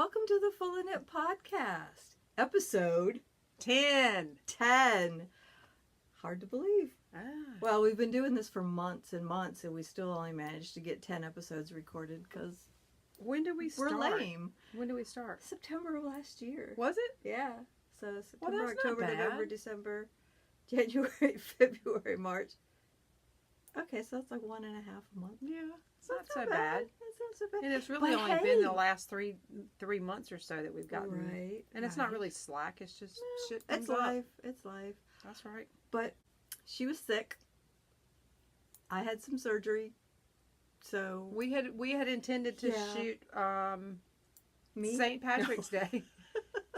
Welcome to the Full of Knit Podcast, episode 10. 10. Hard to believe. Ah. Well, we've been doing this for months and months, and we still only managed to get 10 episodes recorded because When did we start? we're lame. When did we start? September of last year. Was it? Yeah. So September, that's not October, bad. November, December, January, February, March. Okay, so that's like 1.5 a month. Yeah. It's So not it's so not bad. That's not so bad. And it's really But only hey. been the last three months or so that we've gotten. Right. And it's not really slack. It's just shit It's comes up. life. It's life. That's right. But she was sick. I had some surgery. So We had intended to Yeah. shoot me? St. Patrick's Day.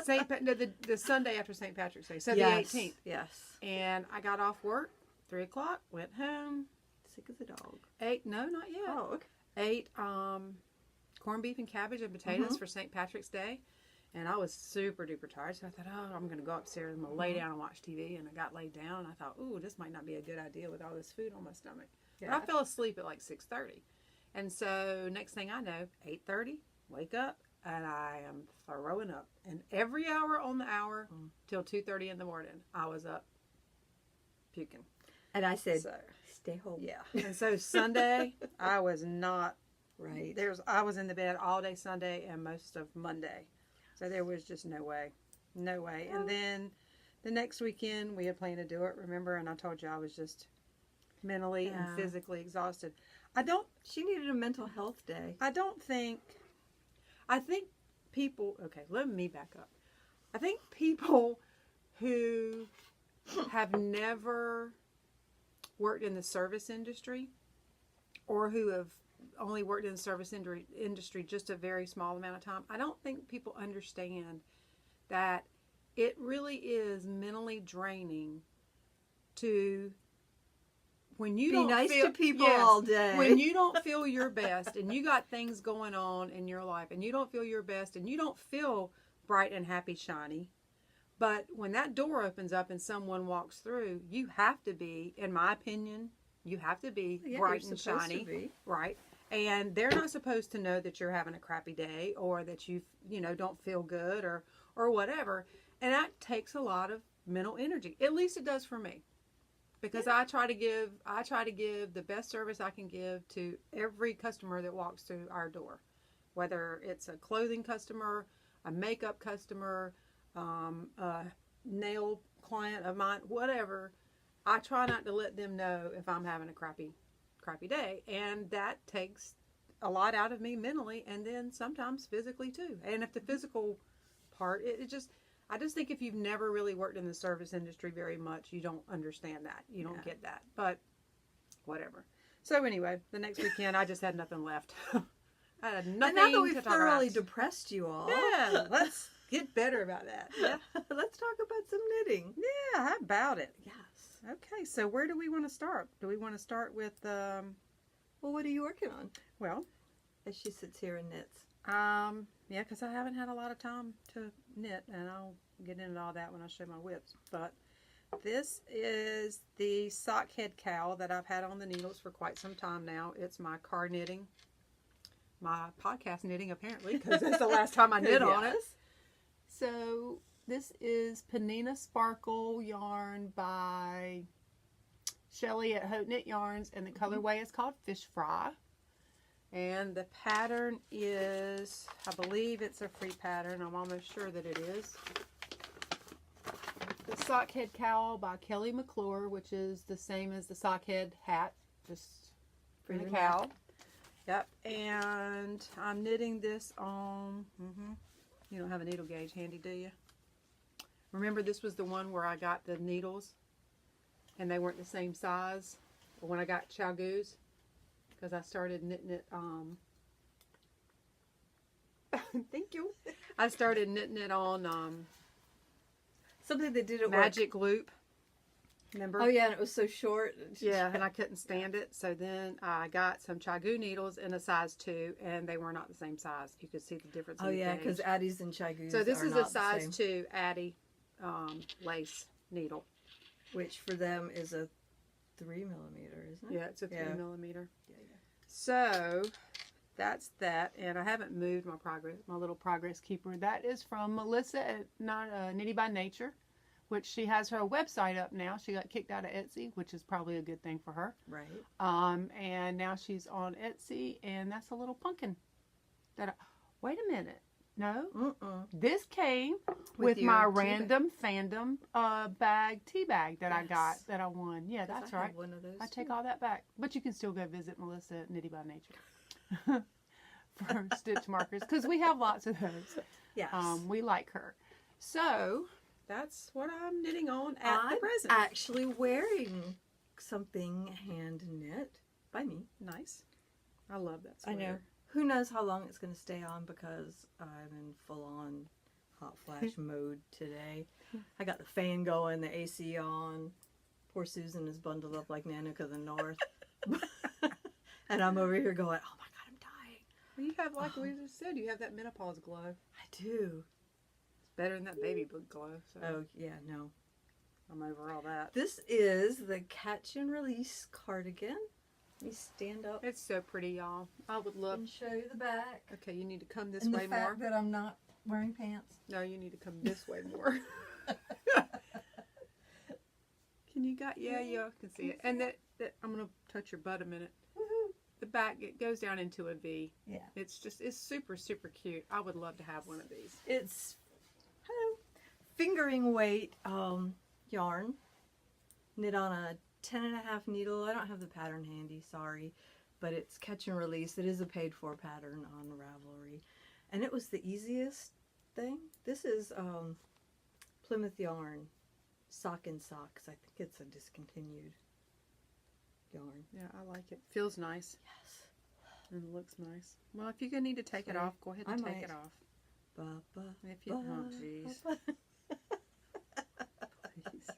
The Sunday after St. Patrick's Day. So Yes. the 18th. Yes. And I got off work 3 o'clock, went home, Sick as a dog. ate not yet. Oh, okay. Ate corned beef and cabbage and potatoes for St. Patrick's Day. And I was super duper tired. So I thought, oh, I'm going to go upstairs. I'm going to lay down and watch TV. And I got laid down. And I thought, ooh, this might not be a good idea with all this food on my stomach. Yeah. But I fell asleep at like 6:30. And so next thing I know, 8:30, wake up. And I am throwing up. And every hour on the hour till 2:30 in the morning, I was up puking. And I said, So, stay home. yeah. And so Sunday, I was not. Right. I was in the bed all day Sunday and most of Monday. So there was just no way. No way. And then the next weekend we had planned to do it, remember? And I told you I was just mentally and physically exhausted. She needed a mental health day. I think people, okay, let me back up. I think people who have never worked in the service industry or who have only worked in the service industry just a very small amount of time, I don't think people understand that it really is mentally draining to when you Be don't nice feel, to people yes, all day. when you don't feel your best and you got things going on in your life and you don't feel your best and you don't feel bright and happy, shiny. But when that door opens up and someone walks through, you have to be, in my opinion, you have to be bright and shiny. Right. And they're not supposed to know that you're having a crappy day or that you don't feel good or whatever. And that takes a lot of mental energy. At least it does for me. Because I try to give the best service I can give to every customer that walks through our door. Whether it's a clothing customer, a makeup customer, a nail client of mine, whatever. I try not to let them know if I'm having a crappy day, and that takes a lot out of me mentally, and then sometimes physically too. And if the physical part, I just think if you've never really worked in the service industry very much, you don't understand that. You don't get that. But whatever. So anyway, the next weekend I just had nothing left. I had nothing and now that we've to thoroughly talk about. depressed you all. Yeah, let's get better about that. Yeah. Let's talk about some knitting. Yeah, how about it? Yes. Okay, so where do we want to start? Do we want to start with, Well, what are you working on? well, As she sits here and knits. yeah, because I haven't had a lot of time to knit, and I'll get into all that when I show my whips. But this is the sock head cowl that I've had on the needles for quite some time now. It's my car knitting, my podcast knitting apparently, because that's the last time I knit on it. Yes. So this is Panina Sparkle yarn by Shelly at Haute Knit Yarns, and the colorway is called Fish Fry. And the pattern is, I believe it's a free pattern. I'm almost sure that it is. The Sockhead Cowl by Kelly McClure, which is the same as the Sockhead hat, just for the cowl. Yep. And I'm knitting this on, you don't have a needle gauge handy, do you? Remember, this was the one where I got the needles and they weren't the same size when I got Chagoos. Because I started knitting it, thank you. I started knitting it on, Something that didn't Magic Loop. Remember? work. Oh, yeah, and it was so short. Yeah, and I couldn't stand it. So then I got some Chagoo needles in a size 2, and they were not the same size. You could see the difference. Oh, in the yeah, gauge. because Addie's and Chagoos So this are is a not the size same, 2 Addie lace needle. which for them is a 3 millimeter, isn't it? Yeah, it's a 3 Yeah. millimeter. Yeah. So that's that. And I haven't moved my little progress keeper. That is from Melissa at Nitty by Nature, which she has her website up now. She got kicked out of Etsy, which is probably a good thing for her. Right. And now she's on Etsy, and that's a little pumpkin. Wait a minute. No. This came with my random fandom tea bag that I got that I won. Yeah, that's right. One of those I take all that back. But you can still go visit Melissa at Nitty by Nature for stitch markers because we have lots of those. Yes. We like her. So that's what I'm knitting on at the present. I'm actually wearing something hand knit by me. Nice. I love that sweater. I know. Who knows how long it's going to stay on because I'm in full-on hot flash mode today. I got the fan going, the AC on. Poor Susan is bundled up like Nanook of the North. And I'm over here going, oh my God, I'm dying. Well, you have, like we just said, you have that menopause glow. I do. It's better than that baby book glow. So Oh, yeah, no. I'm over all that. This is the Catch and Release cardigan. Let me stand up It's so pretty, y'all. I would love... and show you the back. Okay, you need to come this And way the fact more. that I'm not wearing pants. No, you need to come this way more. Can you got? Yeah, you can see it. And that I'm gonna touch your butt a minute. Woohoo. The back, it goes down into a V. Yeah. It's super, super cute. I would love to have one of these. It's fingering weight yarn knit on a 10.5 needle. I don't have the pattern handy, sorry, but it's Catch and Release. It is a paid for pattern on Ravelry, and it was the easiest thing. This is Plymouth yarn sock and socks. I think it's a discontinued yarn. Yeah, I like it. Feels nice. Yes. And it looks nice. Well, if you're gonna need to take it off, go ahead and take it off. If you, oh jeez. Please.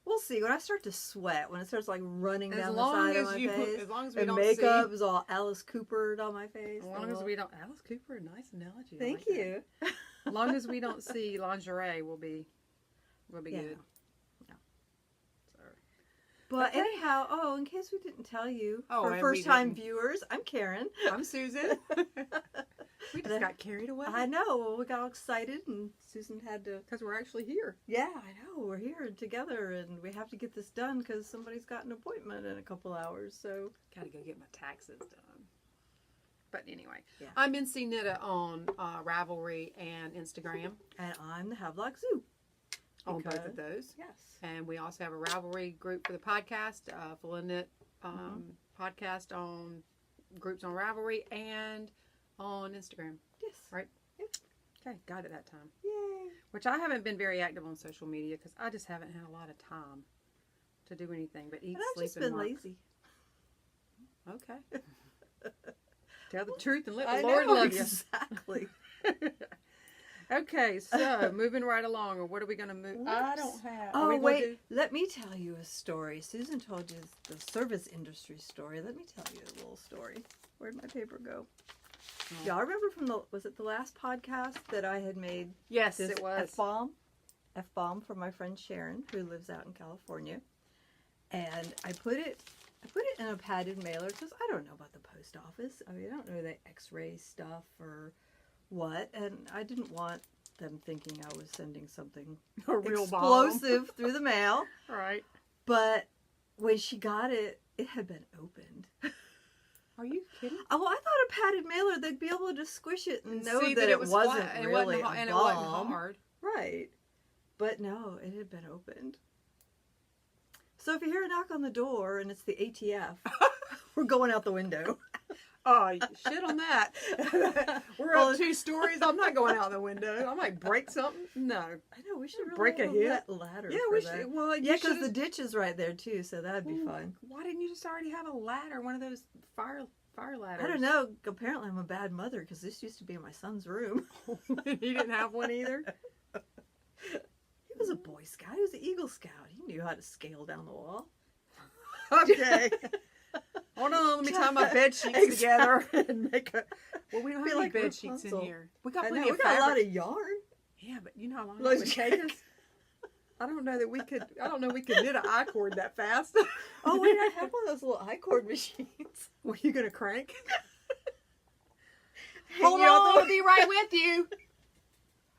We'll see. When I start to sweat, when it starts like running As down the long side of as my you, face, as long as we and don't makeup see, is all Alice Coopered on my face. as long as we don't, Alice Cooper, nice analogy. I Thank like that. you. As long as we don't see lingerie, we'll be Yeah. good. Yeah. Sorry. But Okay. anyhow, oh, in case we didn't tell you, Oh, for and we first-time didn't. viewers, I'm Karen. I'm Susan. We just got carried away. I know. We got all excited, and Susan had to. Because we're actually here. Yeah, I know. We're here together, and we have to get this done because somebody's got an appointment in a couple hours. So Gotta go get my taxes done. But anyway, Yeah. I'm NC Knitta on Ravelry and Instagram. and I'm the Havelock Zoo. On both Because- of those. Yes. And we also have a Ravelry group for the podcast, Full of Knit podcast on groups on Ravelry and on Instagram. Yes. Right? Yep. Okay, got it that time. Yay. Which I haven't been very active on social media because I just haven't had a lot of time to do anything but eat, And I've sleep, just and been work. lazy. Okay. Tell the truth and let I the Lord know, love you. exactly. Okay, so moving right along, or what are we going to move? I don't have. are we Oh, gonna wait. do- Let me tell you a story. Susan told you the service industry story. Let me tell you a little story. Where'd my paper go? Oh. Y'all remember from was it the last podcast that I had made Yes, this it was. F-bomb for my friend Sharon, who lives out in California. And I put it in a padded mailer because I don't know about the post office. I mean, I don't know the x-ray stuff or what. And I didn't want them thinking I was sending something A real bomb. explosive through the mail. Right. But when she got it, it had been opened. Are you kidding? Oh, well, I thought a padded mailer, they'd be able to just squish it and know See that it was wasn't flat, and really and a it wasn't bomb. hard. Right. But no, it had been opened. So if you hear a knock on the door and it's the ATF, we're going out the window. Oh, shit on that. We're Well, up 2 stories. I'm not going out the window. I might break something. No. I know, we should really Break a have hip. that ladder Yeah, for we that. should. Well, Yeah, you because should've- the ditch is right there too, so that'd be fun. Why didn't you just already have a ladder? One of those fire ladders. I don't know. Apparently I'm a bad mother because this used to be in my son's room. He didn't have one either. He was a Boy Scout. He was an Eagle Scout. He knew how to scale down the wall. Okay. Hold on, let me tie my bed sheets together and make a. Well, we don't Be have any like bed sheets in Rapunzel. here. We got I know, plenty we of got a fabric. lot of yarn. Yeah, but you know how long Like- it would take us. I don't know that we could. I don't know we could knit an I cord that fast. Oh wait, I have one of those little I-cord machines. Were you gonna crank? Hold You're on, the- I'll be right with you.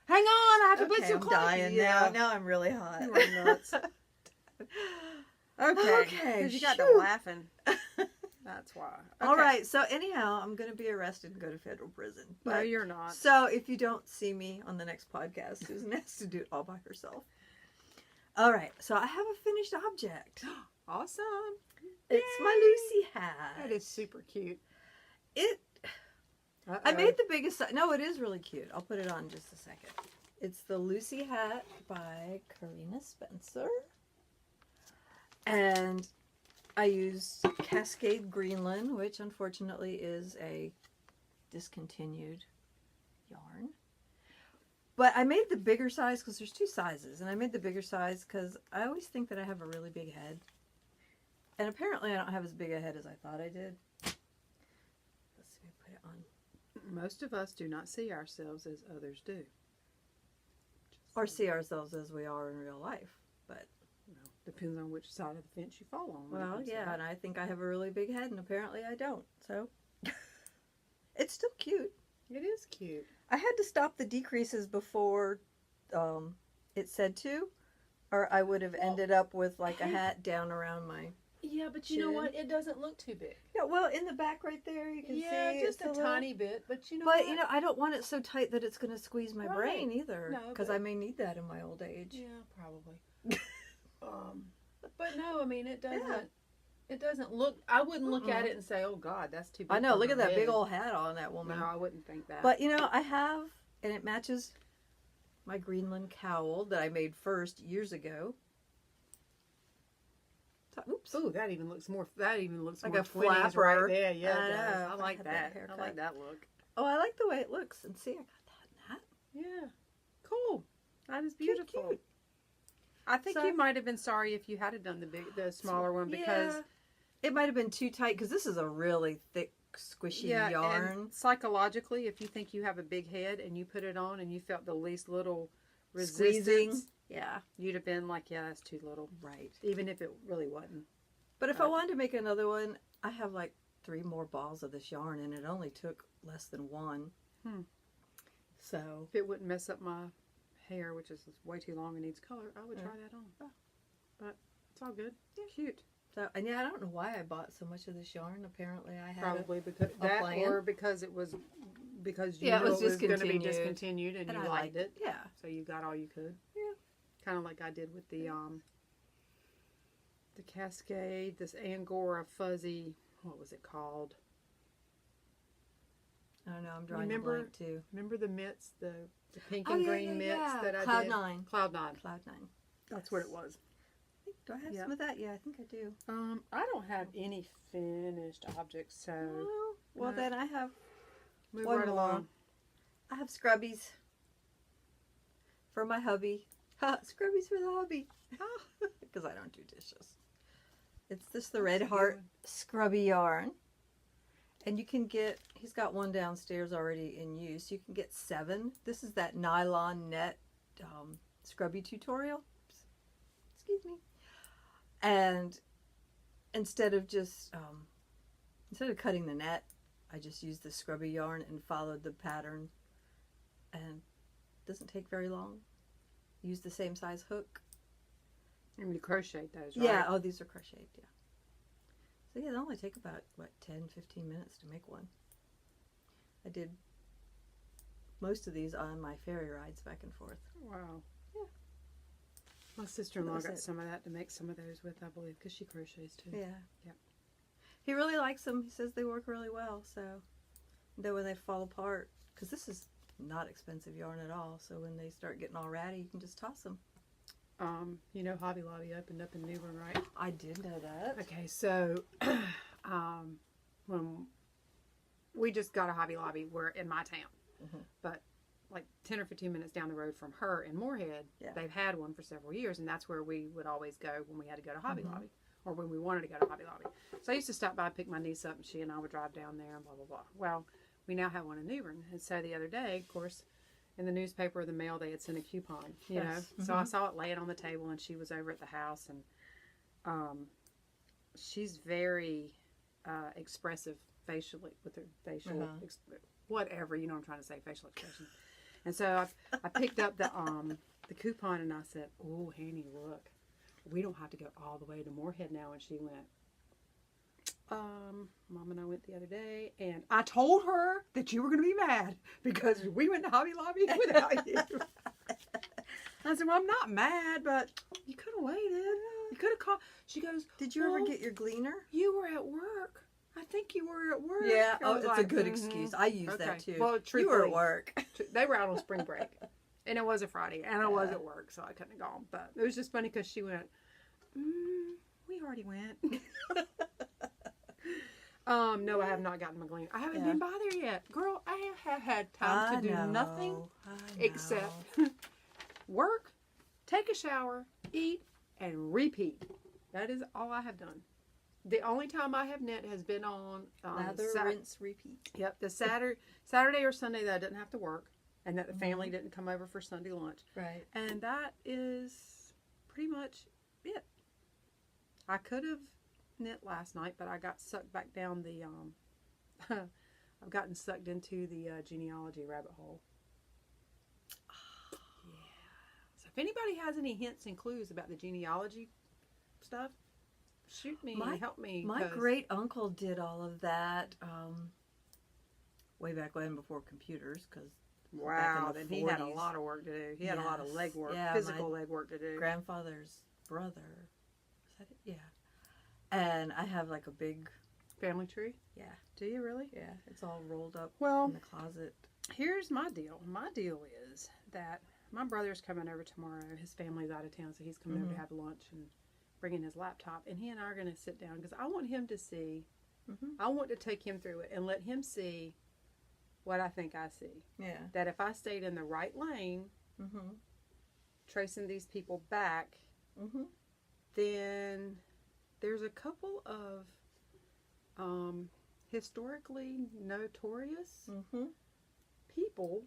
Hang on, I have to put Okay, some I'm clothes. dying now. Now I'm really hot. You are nuts. Okay. Okay, Because you got to phew. laughing. That's why. Okay. All right. So anyhow, I'm going to be arrested and go to federal prison. No, But you're not. so if you don't see me on the next podcast, Susan has to do it all by herself. All right. So I have a finished object. Awesome. It's my Lucy hat. That is super cute. It. I made the biggest. No, it is really cute. I'll put it on in just a second. It's the Lucy hat by Karina Spencer. And I used Cascade Greenland, which unfortunately is a discontinued yarn. But I made the bigger size because there's two sizes. And I made the bigger size because I always think that I have a really big head. And apparently I don't have as big a head as I thought I did. Let's see, put it on. Most of us do not see ourselves as others do. Or see ourselves as we are in real life. But Well, depends on which side of the fence you fall on. when it well, comes to yeah, that. and I think I have a really big head, and apparently I don't. So it's still cute. It is cute. I had to stop the decreases before it said to, or I would have ended up with like a hat down around my. Yeah, but you know what? It doesn't look too big. Yeah, well, in the back right there, you can see. just it's a little- tiny bit, but you know But what? you know, I don't want it so tight that it's going to squeeze my Right. brain either, No, because but- I may need that in my old age. Yeah, probably. But no, I mean it doesn't. Yeah. It doesn't look. I wouldn't look at Mm-mm. it and say, "Oh God, that's too big." I know. for Look her at that big head." old hat on that woman. No, I wouldn't think that. But you know, I have, and it matches my Greenland cowl that I made first years ago. So, oops. ooh, that even looks more. That even looks Like more a 20s flapper. right there. Yeah, I it does. know. I If I like had that that. I haircut. like that look. Oh, I like the way it looks. And see, I got that in that. Yeah, cool. That is Cute, beautiful. cute. I think So- you might have been sorry if you had done the smaller one because Yeah. It might have been too tight because this is a really thick, squishy yarn. and psychologically, if you think you have a big head and you put it on and you felt the least little Squeezing. resistance, Yeah, you'd have been like, yeah, that's too little, right. even if it really wasn't. But if I Right. wanted to make another one, I have like 3 more balls of this yarn, and it only took less than one. Hmm. So If it wouldn't mess up my hair, which is way too long and needs color, I would Yeah. try that on. But it's all good. Yeah. Cute. and yeah, I don't know why I bought so much of this yarn. Apparently, I had Probably because a that, plan. or because it was because you Yeah, it knew was it was going to be discontinued. discontinued and, and you I liked it, Yeah, so you got all you could. Yeah. Kind of like I did with the Cascade, this Angora fuzzy. What was it called? I don't know. I'm drawing Remember- a blank too. Remember the mitts, the pink Oh, and yeah, green yeah, mitts yeah. that I Cloud did? 9. Cloud9. Cloud 9. That's what it was. Do I have Yeah. some of that? Yeah, I think I do. I don't have any finished objects, so Well, No. then I have move one right more. along. I have scrubbies for my hubby. Scrubbies for the hubby. Because I don't do dishes. It's just the Red That's a good Heart one. scrubby yarn. And you can get, he's got one downstairs already in use. You can get 7. This is that nylon net scrubby tutorial. Oops. Excuse me. And instead of just, instead of cutting the net, I just used the scrubby yarn and followed the pattern. And it doesn't take very long. Use the same size hook. And you crochet those, right? Yeah, oh, these are crocheted, yeah. So yeah, they only take about, 10, 15 minutes to make one. I did most of these on my ferry rides back and forth. Wow. Yeah. My sister-in-law That was got it. some of that to make some of those with, I believe, because she crochets too. Yeah. Yep. He really likes them. He says they work really well, so then when they fall apart, because this is not expensive yarn at all, so when they start getting all ratty, you can just toss them. You know Hobby Lobby opened up in Newbern, right? I did know that. Okay, so when we just got a Hobby Lobby, we're in my town, Mhm. but like 10 or 15 minutes down the road from her in Moorhead, Yeah. they've had one for several years, and that's where we would always go when we had to go to Hobby Mhm. Lobby, or when we wanted to go to Hobby Lobby. So I used to stop by, pick my niece up, and she and I would drive down there and blah, blah, blah. Well, we now have one in Newbern, and so the other day, of course, in the newspaper or the mail, they had sent a coupon, you Yes. know. So I saw it laying on the table, and she was over at the house, and she's very expressive facially with her facial Uh-huh. whatever, you know what I'm trying to say, facial expressions. And so I picked up the coupon and I said, "Oh, Hanny, look, we don't have to go all the way to Moorhead now." And she went, Mom and I went the other day, and I told her that you were going to be mad because we went to Hobby Lobby without you. I said, "Well, I'm not mad, but you could have waited. You could have called." She goes, Did you ever get your gleaner? "You were at work. I think you were at work." Yeah, I was it's a good excuse. I use that Okay. too. Well, You were truthfully, at work. They were out on spring break, and it was a Friday, and I was at work, so I couldn't have gone. But it was just funny because she went, "We already went." No, I have not gotten my gleaner. I haven't been by there yet, girl. I have had time to do nothing except work, take a shower, eat, and repeat. That is all I have done. The only time I have knit has been on Lather, rinse, repeat. Yep, the Saturday or Sunday that I didn't have to work, and that the family didn't come over for Sunday lunch. Right. And that is pretty much it. I could have knit last night, but I got sucked back down the I've gotten sucked into the genealogy rabbit hole. Yeah. So if anybody has any hints and clues about the genealogy stuff, shoot me, help me. My great uncle did all of that way back when, before computers, because wow, then he had a lot of work to do. He had a lot of leg work, physical leg work to do. Grandfather's brother, was that it? Yeah. And I have like a big family tree. Yeah. Do you really? Yeah. It's all rolled up in the closet. Here's my deal. My deal is that my brother's coming over tomorrow. His family's out of town, so he's coming over to have lunch and bringing his laptop. And he and I are going to sit down because I want him to see. I want to take him through it and let him see what I think I see. Yeah. That if I stayed in the right lane, tracing these people back, then there's a couple of historically notorious people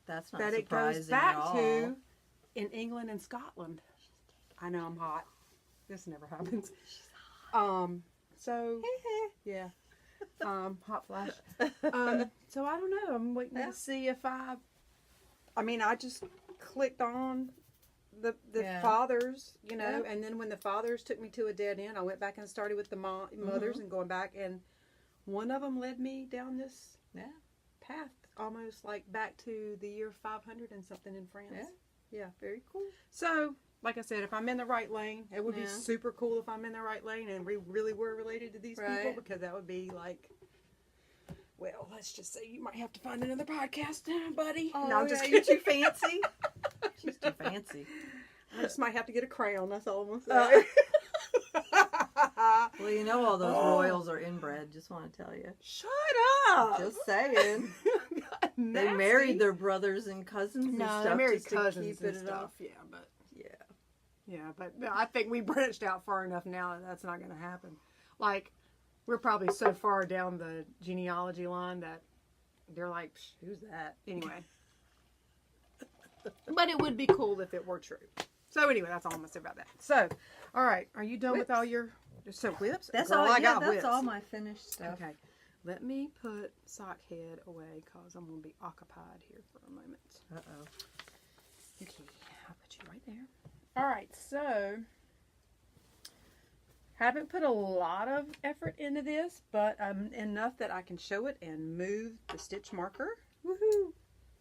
that's not that it surprising goes back at all. to in England and Scotland. I know I'm hot. This never happens. So yeah, hot flash. So I don't know. I'm waiting to see if I mean, I just clicked on the fathers, you know, and then when the fathers took me to a dead end, I went back and started with the mothers and going back, and one of them led me down this path, almost like back to the year 500 and something in France. Yeah, very cool. So, like I said, if I'm in the right lane, it would be super cool if I'm in the right lane and we really were related to these people, because that would be like, well, let's just say you might have to find another podcast, buddy. Oh, no, I'm just you're kidding. too fancy. She's too fancy. I just might have to get a crown. That's all I'm going to say. Well, you know all those royals are inbred. Just want to tell you. Shut up. Just saying. They married their brothers and cousins and stuff. They married just cousins to keep and it stuff. up. Yeah, but yeah, but I think we branched out far enough now that that's not going to happen. Like, we're probably so far down the genealogy line that they're like, who's that? Anyway. But it would be cool if it were true. So anyway, that's all I'm going to say about that. So, all right. Are you done with all your... So whips? That's Girl, all. I got That's whips. all my finished stuff. Okay. Let me put Sockhead away because I'm going to be occupied here for a moment. Uh-oh. Okay. I'll put you right there. All right. So... haven't put a lot of effort into this, but enough that I can show it and move the stitch marker. Woohoo!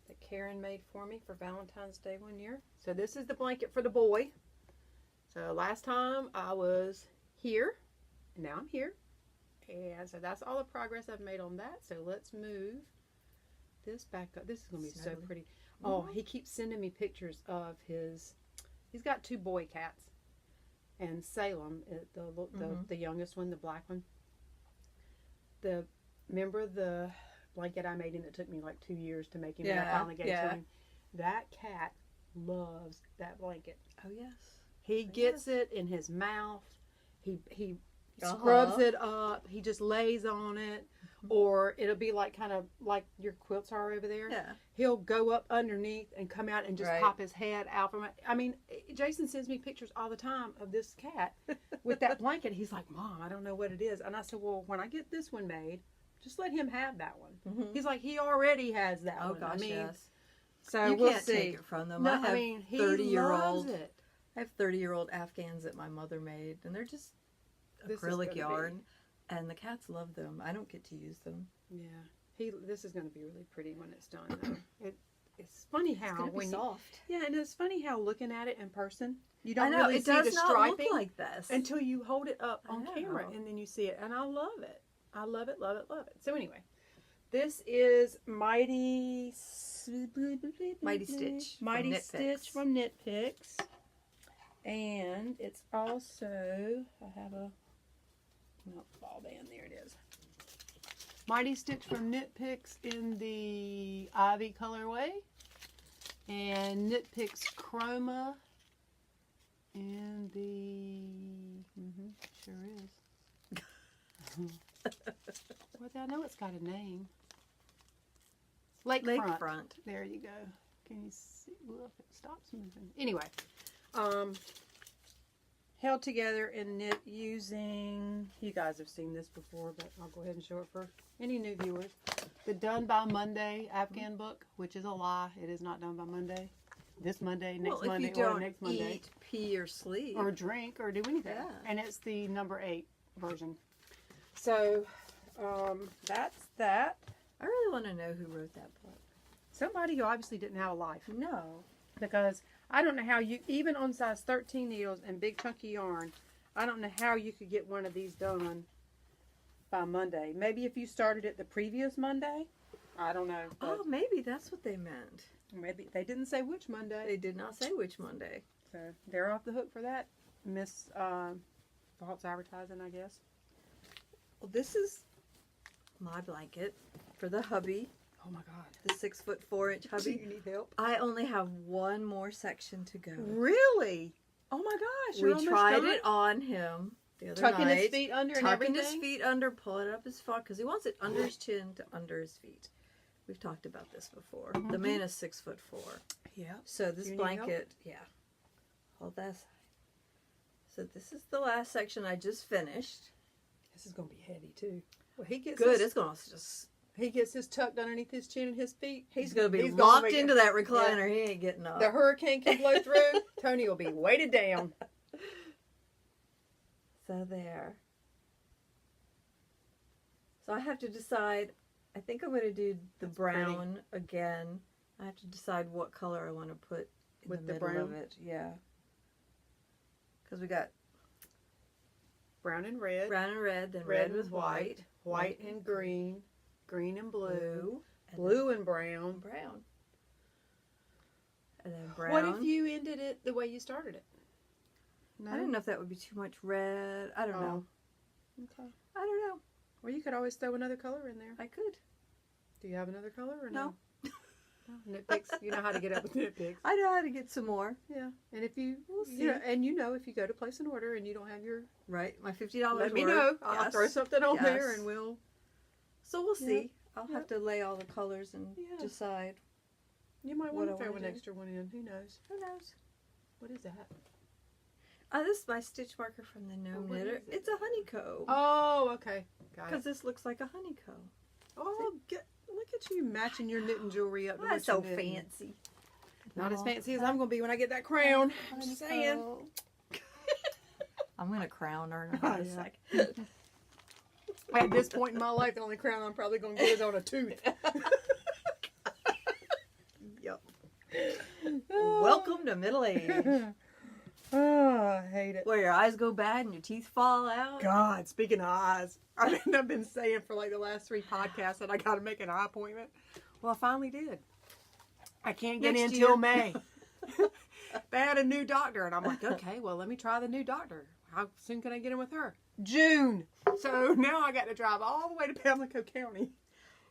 That Karen made for me for Valentine's Day one year. So this is the blanket for the boy. So last time I was here, and now I'm here. And so that's all the progress I've made on that. So let's move this back up. This is going to be so pretty. Oh, he keeps sending me pictures of he's got 2 boy cats. And Salem, the youngest one, the black one. Remember the blanket I made him that took me like 2 years to make him, and I finally gave to him? That cat loves that blanket. Oh, yes. He gets it in his mouth. He scrubs it up. He just lays on it. Or it'll be like kind of like your quilts are over there. Yeah. He'll go up underneath and come out and just pop his head out from it. I mean, Jason sends me pictures all the time of this cat with that blanket. He's like, Mom, I don't know what it is. And I said, well, when I get this one made, Just let him have that one. Mhm. He's like, he already has that Oh one. gosh, I mean, yes. so You we'll can't see. take it from them. No, I have I mean, he 30-year-old. loves it. I have 30-year-old Afghans that my mother made, and they're just This is acrylic gonna yarn, and the cats love them. I don't get to use them. Yeah, this is going to be really pretty when it's done. Though. It's funny It's how gonna be when you, soft. yeah, and it's funny how looking at it in person, you I don't know really it see does the not striping look like this. until you hold it up I on camera, know. and then you see it, and I love it. I love it, love it, love it. So anyway, this is Mighty Stitch. Mighty from Stitch Knit Picks. from Knit Picks, and it's also ball band. There it is. Mighty Stitch from Knit Picks in the Ivy colorway, and Knit Picks Chroma in the sure is. Well, I know it's got a name. Lakefront. Lakefront. There you go. Can you see? Look, it stops moving. Anyway, held together and knit using, you guys have seen this before, but I'll go ahead and show it for any new viewers. The Done by Monday Afghan book, which is a lie. It is not done by Monday. This Monday, next Well, Monday, if you don't or next Monday. eat, pee, or sleep. Or drink, or do anything. Yeah. And it's the number 8 version. So, that's that. I really want to know who wrote that book. Somebody who obviously didn't have a life. No. Because I don't know how you, even on size 13 needles and big chunky yarn, I don't know how you could get one of these done by Monday. Maybe if you started it the previous Monday. I don't know. Oh, maybe that's what they meant. Maybe they didn't say which Monday. They did not say which Monday. So they're off the hook for that. Miss false advertising, I guess. Well, this is my blanket for the hubby, Oh my God. the 6'4" Do hubby. you need help? I only have one more section to go. Really? Oh my gosh. We You're almost tried done? it on him the other Tucking night. his feet under and Tucking everything? his feet under, pulling it up his front because he wants it under his chin to under his feet. We've talked about this before. The man is 6'4". Yeah. So this Do you need help? blanket, yeah. Hold that aside. So this is the last section I just finished. This is going to be heavy too. Well, he gets Good. his, It's going to just. he gets his tucked underneath his chin and his feet. He's going to be He's gonna locked make it- into that recliner. He ain't getting up. The hurricane can blow through. Tony will be weighted down. So there. So I have to decide. I think I'm going to do the That's brown again. I have to decide what color I want to put in With the the middle of brown? it. Yeah. Because we got Brown and red. brown and red, then Red red and with white, White and green. Green and blue. and Blue and then brown. brown. And then brown. What if you ended it the way you started it? No? I don't know if that would be too much red. I don't know. Okay. I don't know. Well, you could always throw another color in there. I could. Do you have another color or no? No. No. Nitpicks. You know how to get up with nitpicks. I know how to get some more. Yeah. And if you, We'll you know, see. and you know, if you go to place an order and you don't have your, Right. My $50 let me worth. know. I'll Yes. throw something on there Yes. and we'll. So we'll Yeah. see. I'll Yeah. have to lay all the colors and Yeah. decide. You might What want I to throw wanna an do. extra one in. Who knows? Who knows? What is that? This is my stitch marker from the Gnome what Knitter. is it? It's a honeycomb. Oh, okay. Got it. Because this looks like a honeycomb. Oh, look at you matching your knitting jewelry up. to That's what so you're knitting. fancy. Not as Oh, fancy as I'm going to be when I get that crown. I'm just saying. honeycomb. I'm going to crown her in Oh, a yeah. second. At this point in my life, the only crown I'm probably going to get is on a tooth. Yep. Welcome to middle age. Oh, I hate it. Where your eyes go bad and your teeth fall out. God, speaking of eyes, I've been saying for like the last 3 podcasts that I got to make an eye appointment. Well, I finally did. I can't get Next in year. till May. They had a new doctor, and I'm like, okay, well, let me try the new doctor. How soon can I get in with her? June. So now I got to drive all the way to Pamlico County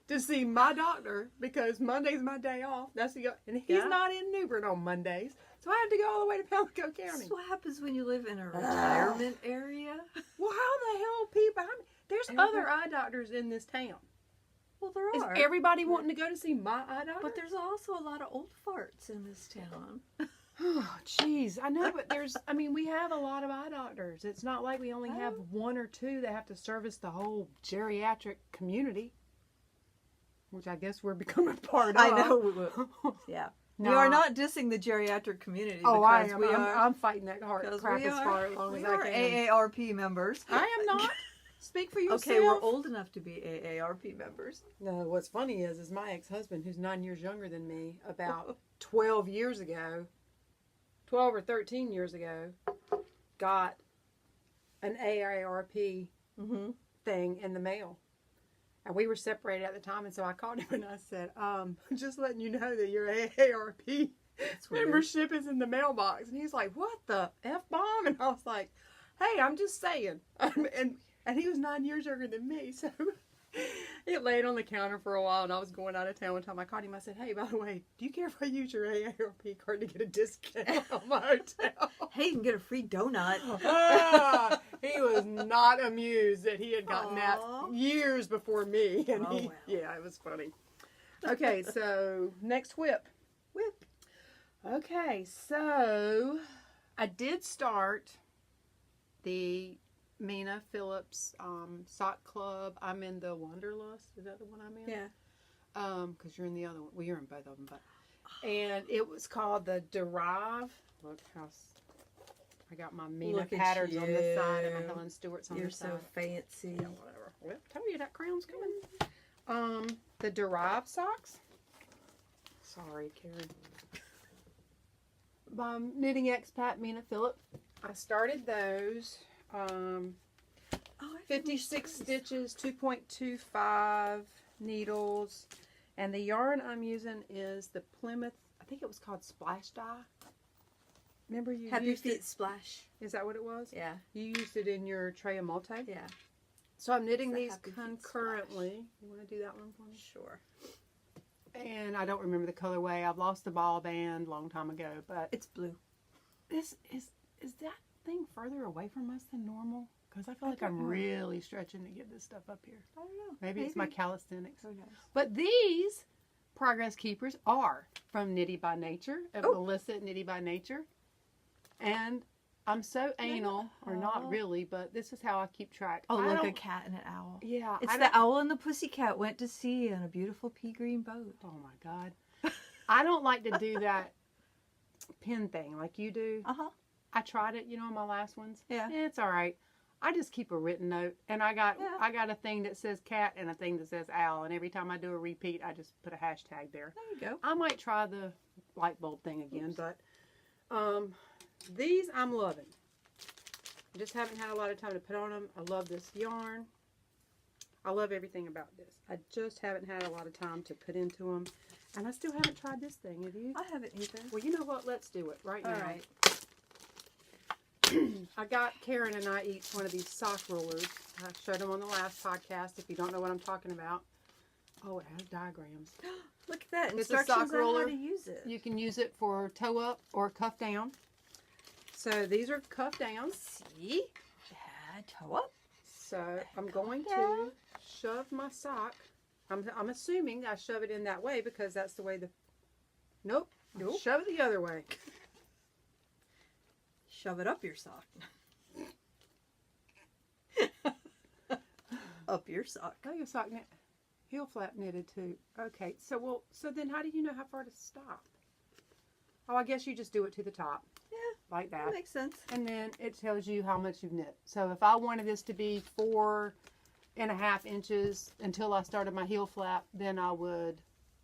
to see my doctor because Monday's my day off. That's the and he's Yeah. not in Newbern on Mondays, so I have to go all the way to Pamlico This County. is what happens when you live in a retirement area. Well, how the hell people? There's Everybody- other eye doctors in this town. Well, there Is are. everybody wanting to go to see my eye doctor? But there's also a lot of old farts in this town. Oh, jeez, I know, but we have a lot of eye doctors. It's not like we only have Oh. 1 or 2 that have to service the whole geriatric community. which I guess we're becoming part of. I know we will. Yeah. We Nah. are not dissing the geriatric community. Oh, I because am. we are. I'm fighting that hard Because crap we as far are, long we as are I can. AARP members. I am not. Speak for yourself. Okay, we're old enough to be AARP members. No, what's funny is my ex-husband, who's 9 years younger than me, about 12 years ago, 12 or 13 years ago, got an AARP Mm-hmm. thing in the mail. And we were separated at the time, and so I called him and I said, just letting you know that your AARP That's weird. membership is in the mailbox. And he's like, what the F-bomb? And I was like, hey, I'm just saying. And he was 9 years younger than me, so it laid on the counter for a while, and I was going out of town one time. I called him. I said, hey, by the way, do you care if I use your AARP card to get a discount on my hotel? Hey, you can get a free donut. He was not amused that he had gotten that Aw. years before me. And Oh, wow. yeah, it was funny. Okay, so next whip. Whip. Okay, so I did start the Mina Phillips sock club. I'm in the Wanderlust. Is that the one I'm in? Yeah. Because you're in the other one. Well, you're in both of them, but and it was called the Derive. Look how I got my Mina Look at patterns on this side and my you. Helen Stewart's on You're this side. so fancy. Yeah, whatever. Well, tell you that crown's coming. The Derive socks. Sorry, Karen. By Knitting Expat Mina Phillip. I started those. Oh, I 56 finished those. stitches, 2.25 needles, and the yarn I'm using is the Plymouth. I think it was called Splash Dye. Remember you Happy used Feet it? Splash. Is that what it was? Yeah. You used it in your tray of multi. Yeah. So I'm knitting It's a these Happy Feet concurrently. You want to do that one for me? Sure. And I don't remember the colorway. I've lost the ball band a long time ago, but It's blue. this is that thing further away from us than normal? Because I feel I like don't I'm know. really stretching to get this stuff up here. I don't know. Maybe it's my calisthenics. Who knows? But these Progress Keepers are from Knitty by Nature, of Oh. Melissa at Knitty by Nature. And I'm so anal, or not Aw. really, but this is how I keep track. Oh, I look, a don't- cat and an owl. Yeah. It's I the don't- owl and the pussycat went to sea on a beautiful pea green boat. Oh my God. I don't like to do that pin thing like you do. Uh-huh. I tried it, on my last ones. Yeah. It's all right. I just keep a written note, and I got a thing that says cat and a thing that says owl, and every time I do a repeat, I just put a hashtag there. There you go. I might try the light bulb thing again, but these I'm loving. I just haven't had a lot of time to put on them. I love this yarn. I love everything about this. I just haven't had a lot of time to put into them, and I still haven't tried this thing. Have you? I haven't either. Well, you know what? Let's do it right All now. right. I got Karen and I each one of these sock rulers. I showed them on the last podcast. If you don't know what I'm talking about. Oh, it has diagrams. Look at that. It's a Instructions sock on roller. how to use it. You can use it for toe up or cuff down. So these are cuff down. See? Yeah, toe up. So I'm going to down. shove my sock. I'm assuming I shove it in that way because that's the way the. Nope. Nope. Shove it the other way. Shove it up your sock. Up your sock. Oh, your sock knit, heel flap knitted too. Okay, so then how do you know how far to stop? Oh, I guess you just do it to the top. Yeah, like that that. makes sense. And then it tells you how much you've knit. So if I wanted this to be 4.5 inches until I started my heel flap, then I would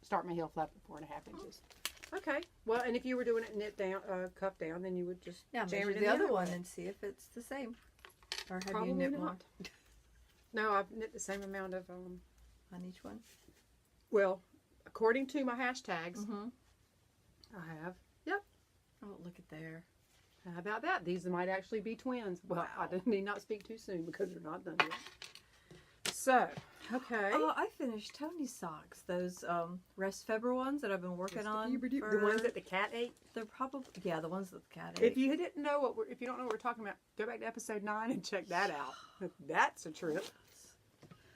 start my heel flap at 4.5 inches. Okay. Well, and if you were doing it knit down, cuff down, then you would just Now jam measure it in the other way. one and see if it's the same. Or have Probably you knit more not. No, I've knit the same amount of. on each one? Well, according to my hashtags, Mm-hmm. I have. Yep. Oh, look at there. How about that? These might actually be twins. Well, Wow. I need not speak too soon because they're not done yet. So, okay. Oh, I finished Tony's socks. Those Rest Feber ones that I've been working on. The ones that the cat ate. They're probably the ones that the cat If ate. you didn't know if you don't know what we're talking about, go back to episode 9 and check that out. That's a trip.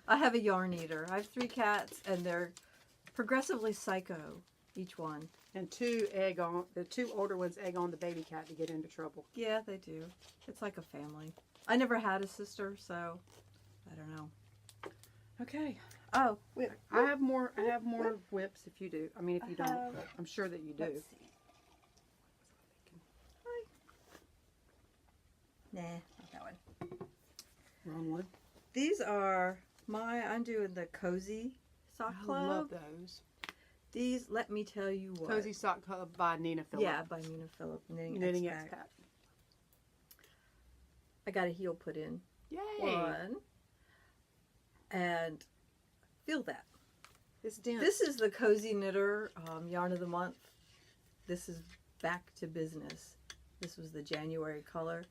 I have a yarn eater. I have 3 cats, and they're progressively psycho, each one. And the 2 older ones egg on the baby cat to get into trouble. Yeah, they do. It's like a family. I never had a sister, so I don't know. Okay. Oh, whip. I have more whips if you do. I mean, if you don't, have- but I'm sure that you do. Let's see. Hi. Nah, not that one. Wrong one. These are I'm doing the Cozy Sock I Club. love those. These, let me tell you what. Cozy Sock Club by Nina Phillip. Yeah, by Nina Phillip. Knitting Expat. Expat. I got a heel put in. Yay! One. And feel that. It's dense. This is the Cozy Knitter Yarn of the Month. This is back to business. This was the January color.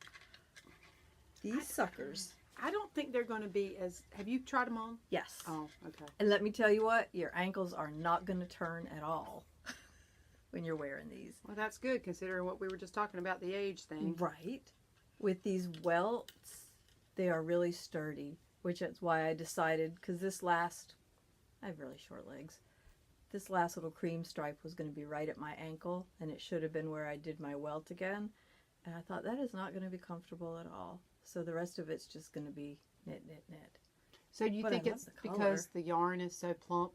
These suckers. I don't think they're going to be as... Have you tried them on? Yes. Oh, okay. And let me tell you what, your ankles are not going to turn at all when you're wearing these. Well, that's good considering what we were just talking about, the age thing. Right. With these welts, they are really sturdy, which is why I decided, because I have really short legs. This last little cream stripe was going to be right at my ankle, and it should have been where I did my welt again. And I thought, that is not going to be comfortable at all. So the rest of it's just going to be knit, knit, knit. So do you think it's because the yarn is so plump?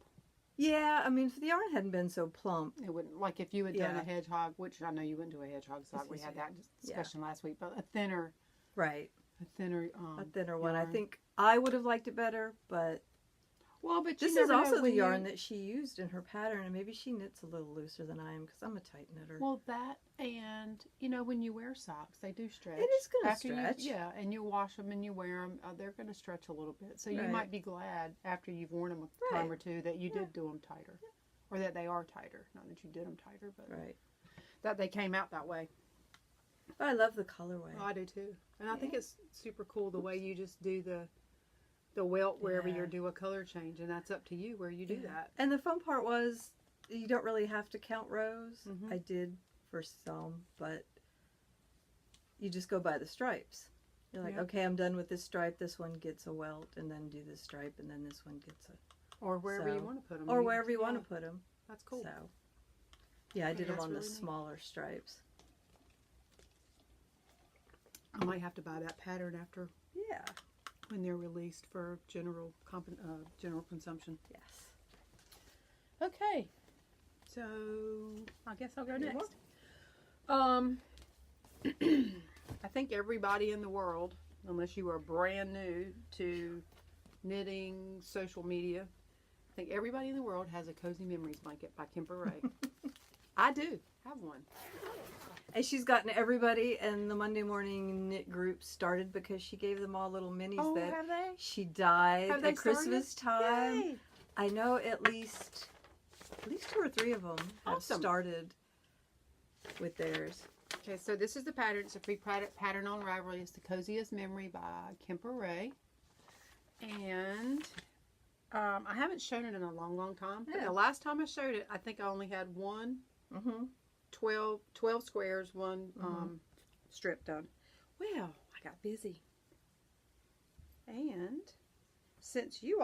Yeah, I mean, if the yarn hadn't been so plump. It wouldn't, like if you had done Yeah. a hedgehog, which I know you wouldn't do a hedgehog sock. We had that discussion last week, but a thinner Right. A thinner one. I yarn. think I would have liked it better, but Well, but this you is never know also the when yarn that she used in her pattern, and maybe she knits a little looser than I am because I'm a tight knitter. Well, that and when you wear socks, they do stretch. It is going to After stretch. Yeah, and you wash them and you wear them, they're going to stretch a little bit. So you Right. might be glad after you've worn them a time Right. or two that you did do them tighter, or that they are tighter. Not that you did them tighter, but Right. that they came out that way. But I love the colorway. Oh, I do too, and I think it's super cool the way you just do the welt wherever Yeah. you do a color change, and that's up to you where you do that. And the fun part was you don't really have to count rows. Mhm. I did for some, but you just go by the stripes. You're like, Yeah. okay, I'm done with this stripe. This one gets a welt, and then do this stripe, and then this one gets a... Or wherever you So- want to put them. Or wherever you want to put them. That's cool. So, yeah, I did them that's on the really neat. smaller stripes. I might have to buy that pattern after Yeah. when they're released for general consumption. Yes. Okay, so I guess I'll go You're next. I think everybody in the world, unless you are brand new to knitting, social media, I think everybody in the world has a Cozy Memories blanket by Kemper Ray. I do have one. And she's gotten everybody in the Monday morning knit group started because she gave them all little minis that have they? she dyed Have they at Christmas started? time. Yay. I know at least 2 or 3 of them have Awesome. started with theirs. Okay, so this is the pattern. It's a free pattern on Ravelry. It's the Coziest Memory by Kemper Ray. And I haven't shown it in a long, long time. But Yeah. the last time I showed it, I think I only had one Mm-hmm. 12 squares, one strip done. Well, I got busy. And since you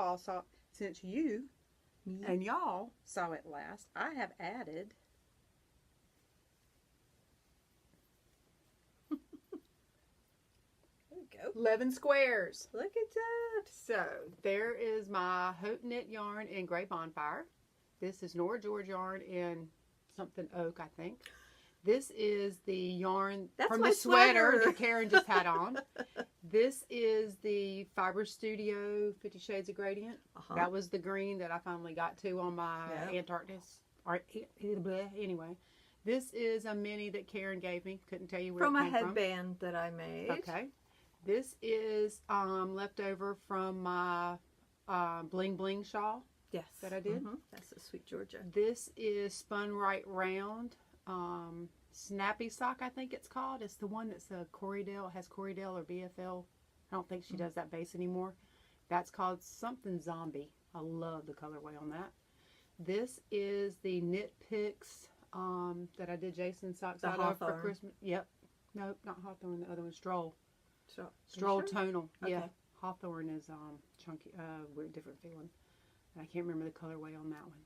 and y'all saw it last, I have added There we go. 11 squares. Look at that. So there is my Hope Knit yarn in Gray Bonfire. This is Nora George yarn in something oak, I think. This is the yarn That's from my the sweater sweater. that Karen just had on. This is the Fiber Studio 50 Shades of Gradient. Uh-huh. That was the green that I finally got to on my Yep. Antarctic. Anyway, this is a mini that Karen gave me. Couldn't tell you where From it a came headband that I made. Okay. This is leftover from my bling bling shawl Yes. that I did. Mhm. That's the Sweet Georgia. This is Spun Right Round Snappy Sock, I think it's called. It's the one that's a Corriedale, has Corriedale or BFL. I don't think she does that base anymore. That's called something Zombie. I love the colorway on that. This is the Knit Picks that I did Jason's socks The out of for Hawthorne. Christmas. Yep. Nope, not Hawthorne. The other one, Stroll. So, Stroll you sure? Tonal. Yeah. Okay. Hawthorne is chunky, weird, different feeling. And I can't remember the colorway on that one.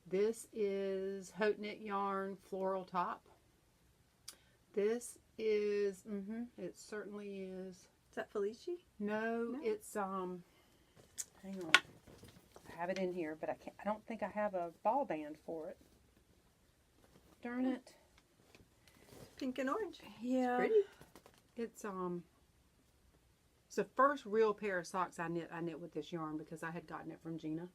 This is Haute Knit Yarn Floral Top. This is, it certainly is. Is that Felici? No, No. it's, hang on. I have it in here, but I don't think I have a ball band for it. Darn it. Pink and orange. Yeah. Pretty. It's the first real pair of socks I knit with this yarn because I had gotten it from Gina.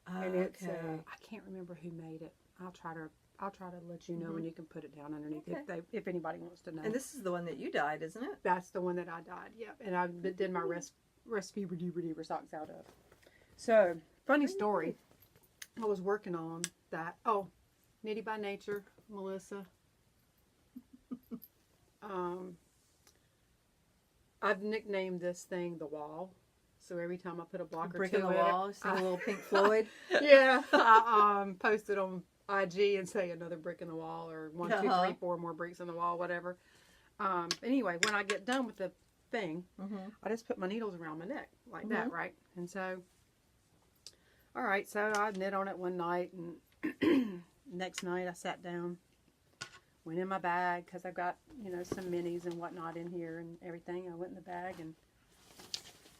And it's I can't remember who made it. I'll try to let you know when you can put it down underneath if anybody wants to know. And this is the one that you dyed, isn't it? That's the one that I dyed. Yep. And I did my recipe redeemer socks out of. So, funny story. I was working on that. Oh, Knitty by Nature, Melissa. I've nicknamed this thing the wall. So every time I put a block or Brick two in the in wall. it, See a little Pink Floyd. yeah, I posted on IG and say another brick in the wall or 1, 2, 3, 4 more bricks in the wall, whatever. Anyway, when I get done with the thing, I just put my needles around my neck like that, right? And so, all right, so I knit on it one night, and next night I sat down, went in my bag because I've got, you know, some minis and whatnot in here and everything. I went in the bag and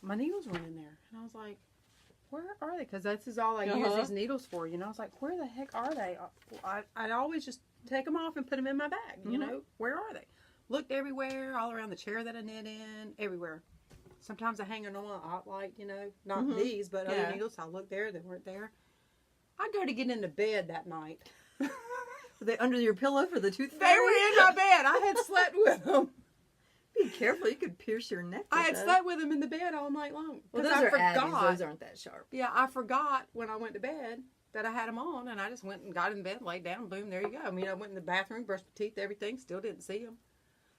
my needles were in there. And I was like, where are they? Because this is all I use these needles for, you know. I was like, where the heck are they? I'd always just take them off and put them in my bag, you know. Where are they? Looked everywhere, all around the chair that I knit in, everywhere. Sometimes I hang them on a hot light, you know. Not these, but other needles. I looked there, they weren't there. I go to get into bed that night. Were they under your pillow for the tooth They fairy? were in my bed. I had slept with them. Be careful, you could pierce your neck. I had slept with them in the bed all night long. Well, those are Abby's. Those aren't that sharp. Yeah, I forgot when I went to bed that I had them on, and I just went and got in bed, laid down, boom, there you go. I mean, I went in the bathroom, brushed my teeth, everything, still didn't see them.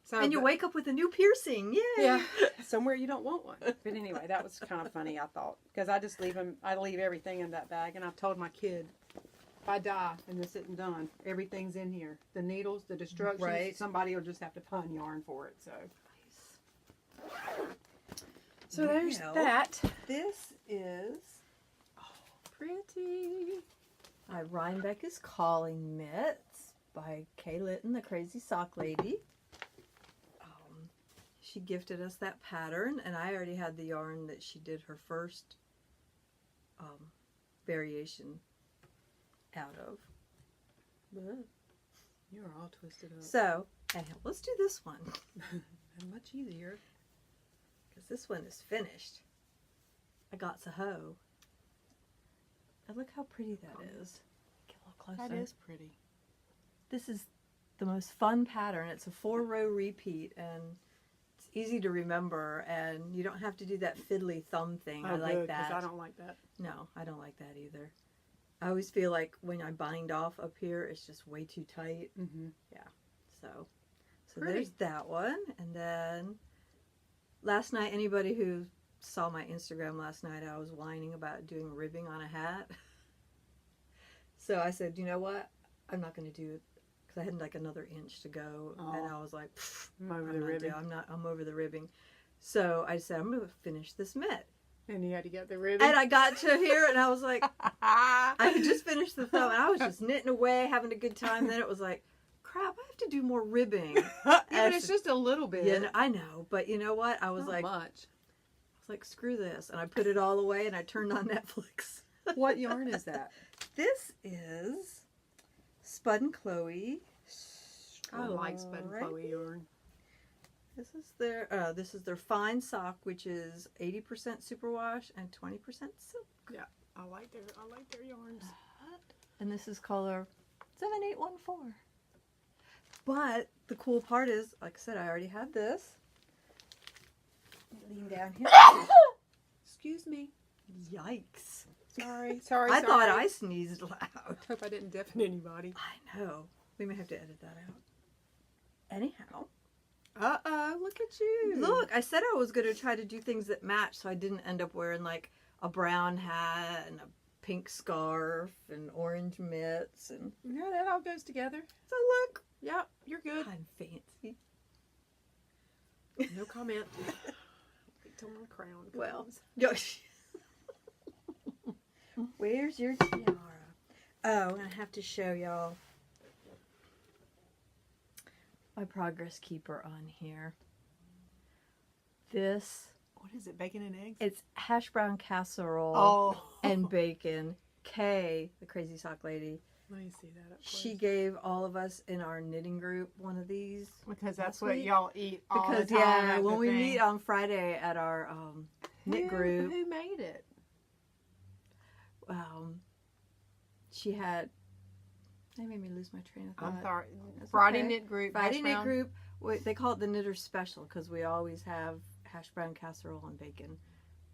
So, And you wake up with a new piercing, yay! Yeah, somewhere you don't want one. But anyway, that was kind of funny, I thought, because I just leave them. I leave everything in that bag, and I've told my kid, if I die and this isn't done, everything's in here. The needles, the destructions. Right. Somebody will just have to pun yarn for it. So there's that. This is Pretty. my Rhinebeck is Calling Mitts by Kay Litton, the Crazy Sock Lady. She gifted us that pattern, and I already had the yarn that she did her first variation out of. You're all twisted up. So, anyhow, let's do this one. Much easier. Because this one is finished. I got to hoe. And look how pretty that is. Get a little closer. That is pretty. This is the most fun pattern. It's a 4-row repeat, and it's easy to remember, and you don't have to do that fiddly thumb thing. I like that. I don't like that. No, I don't like that either. I always feel like when I bind off up here, it's just way too tight. Yeah. So there's that one. And then last night, anybody who saw my Instagram last night, I was whining about doing ribbing on a hat. So I said, you know what? I'm not going to do it. I had like another inch to go, and I was like, I'm over the ribbing. I'm over the ribbing. So I said, I'm going to finish this mitt. And you had to get the ribbing. And I got to here, and I was like, I had just finished the thumb, and I was just knitting away, having a good time. Then it was like, crap, I have to do more ribbing. Yeah, but it's just a little bit. Yeah, I know, but you know what? I was Not like, much. I was like, screw this, and I put it all away, and I turned on Netflix. What yarn is that? This is Spud and Chloe. I like Spud and Chloe yarn. This is their fine sock, which is 80% superwash and 20% silk. Yeah, I like their yarns. And this is color 7814. But the cool part is, like I said, I already had this. Lean down here. Excuse me. Yikes. Sorry. I thought I sneezed loud. Hope I didn't deafen anybody. I know. We may have to edit that out. Anyhow. Look at you. Look, I said I was going to try to do things that match, so I didn't end up wearing like a brown hat and a pink scarf and orange mitts. And yeah, that all goes together. so look. Yeah, you're good. I'm fancy. No comment. Wait till my crown comes. Well, where's your tiara? Oh, I have to show y'all my progress keeper on here. This What is it? Bacon and eggs? It's hash brown casserole Oh. and bacon. Kay, the crazy sock lady, Let me see that up close. she gave all of us in our knitting group one of these. Because that's last what week. y'all eat all Because the time. yeah, at when the we thing. meet on Friday at our knit group, Who made it? she had. They made me lose my train of thought. I'm sorry. That's Friday okay. knit group. Friday hash knit brown. group. They call it the Knitters Special because we always have hash brown casserole and bacon.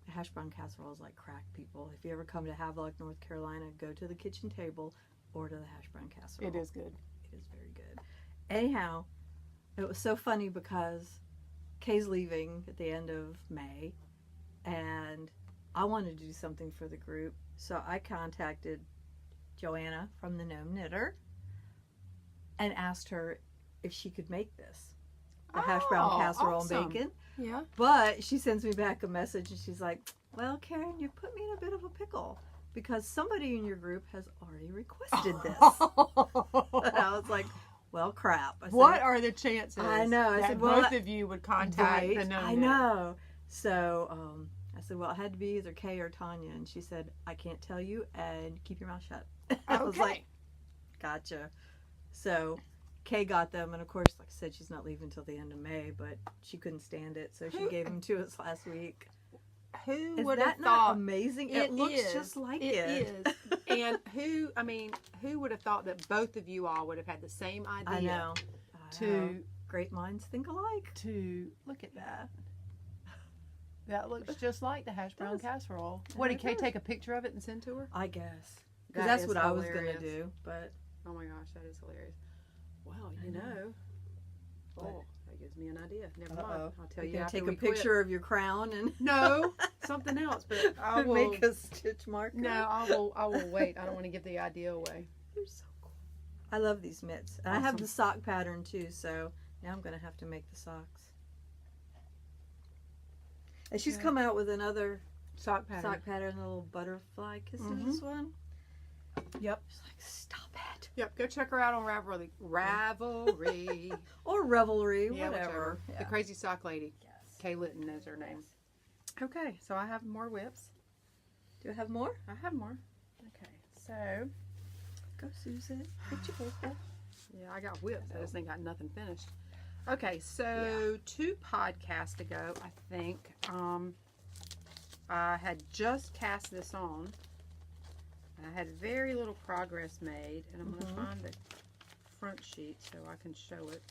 The hash brown casserole is like crack, people. If you ever come to Havelock, North Carolina, go to the kitchen table, order the hash brown casserole. It is good. It is very good. Anyhow, it was so funny because Kay's leaving at the end of May, and I wanted to do something for the group, so I contacted Joanna from the Gnome Knitter and asked her if she could make this, the hash brown casserole awesome. and bacon. Yeah. But she sends me back a message and she's like, well, Karen, you put me in a bit of a pickle because somebody in your group has already requested this. And I was like, well, crap. I said, What are the chances? I know. I that said, well, both of you would contact right, the gnome. I know. So I said, well, it had to be either Kay or Tanya. And she said, I can't tell you and keep your mouth shut. I was like, gotcha. So Kay got them. And of course, like I said, she's not leaving until the end of May, but she couldn't stand it. So she gave them to us last week. Who Is would that have not thought? amazing? It looks just like it. It is. And who would have thought that both of you all would have had the same idea? I know. To Great minds think alike. to look at that. That looks just like the hash brown does. casserole. Yeah, What, did it Kay does. take a picture of it and send to her? I guess. That Because that's is what I was going to hilarious. do. But Oh my gosh, that is hilarious. Well, I you know. know. What? Oh, that gives me an idea. Never mind. Uh-oh. I'll tell you you can after take we a picture quit. of your crown and No, something else. But I will. make a stitch marker. No, I will wait. I don't want to give the idea away. They're so cool. I love these mitts. And I have Awesome. the sock pattern too, so now I'm going to have to make the socks. And she's Yeah. come out with another Sock pattern. sock pattern, the little butterfly kisses Mhm. one. Yep. She's like, stop it. Yep. Go check her out on Ravelry. Ravelry. Or Revelry, Yeah, whatever. whichever. Yeah. The Crazy Sock Lady. Yes. Kay Litton is her name. Okay, so I have more whips. Do I have more? I have more. Okay, so Go, Susan. Get your vocal. yeah, I got whips. I just ain't got nothing finished. Okay, so 2 podcasts ago, I think, I had just cast this on. I had very little progress made, and I'm going to find the front sheet so I can show it.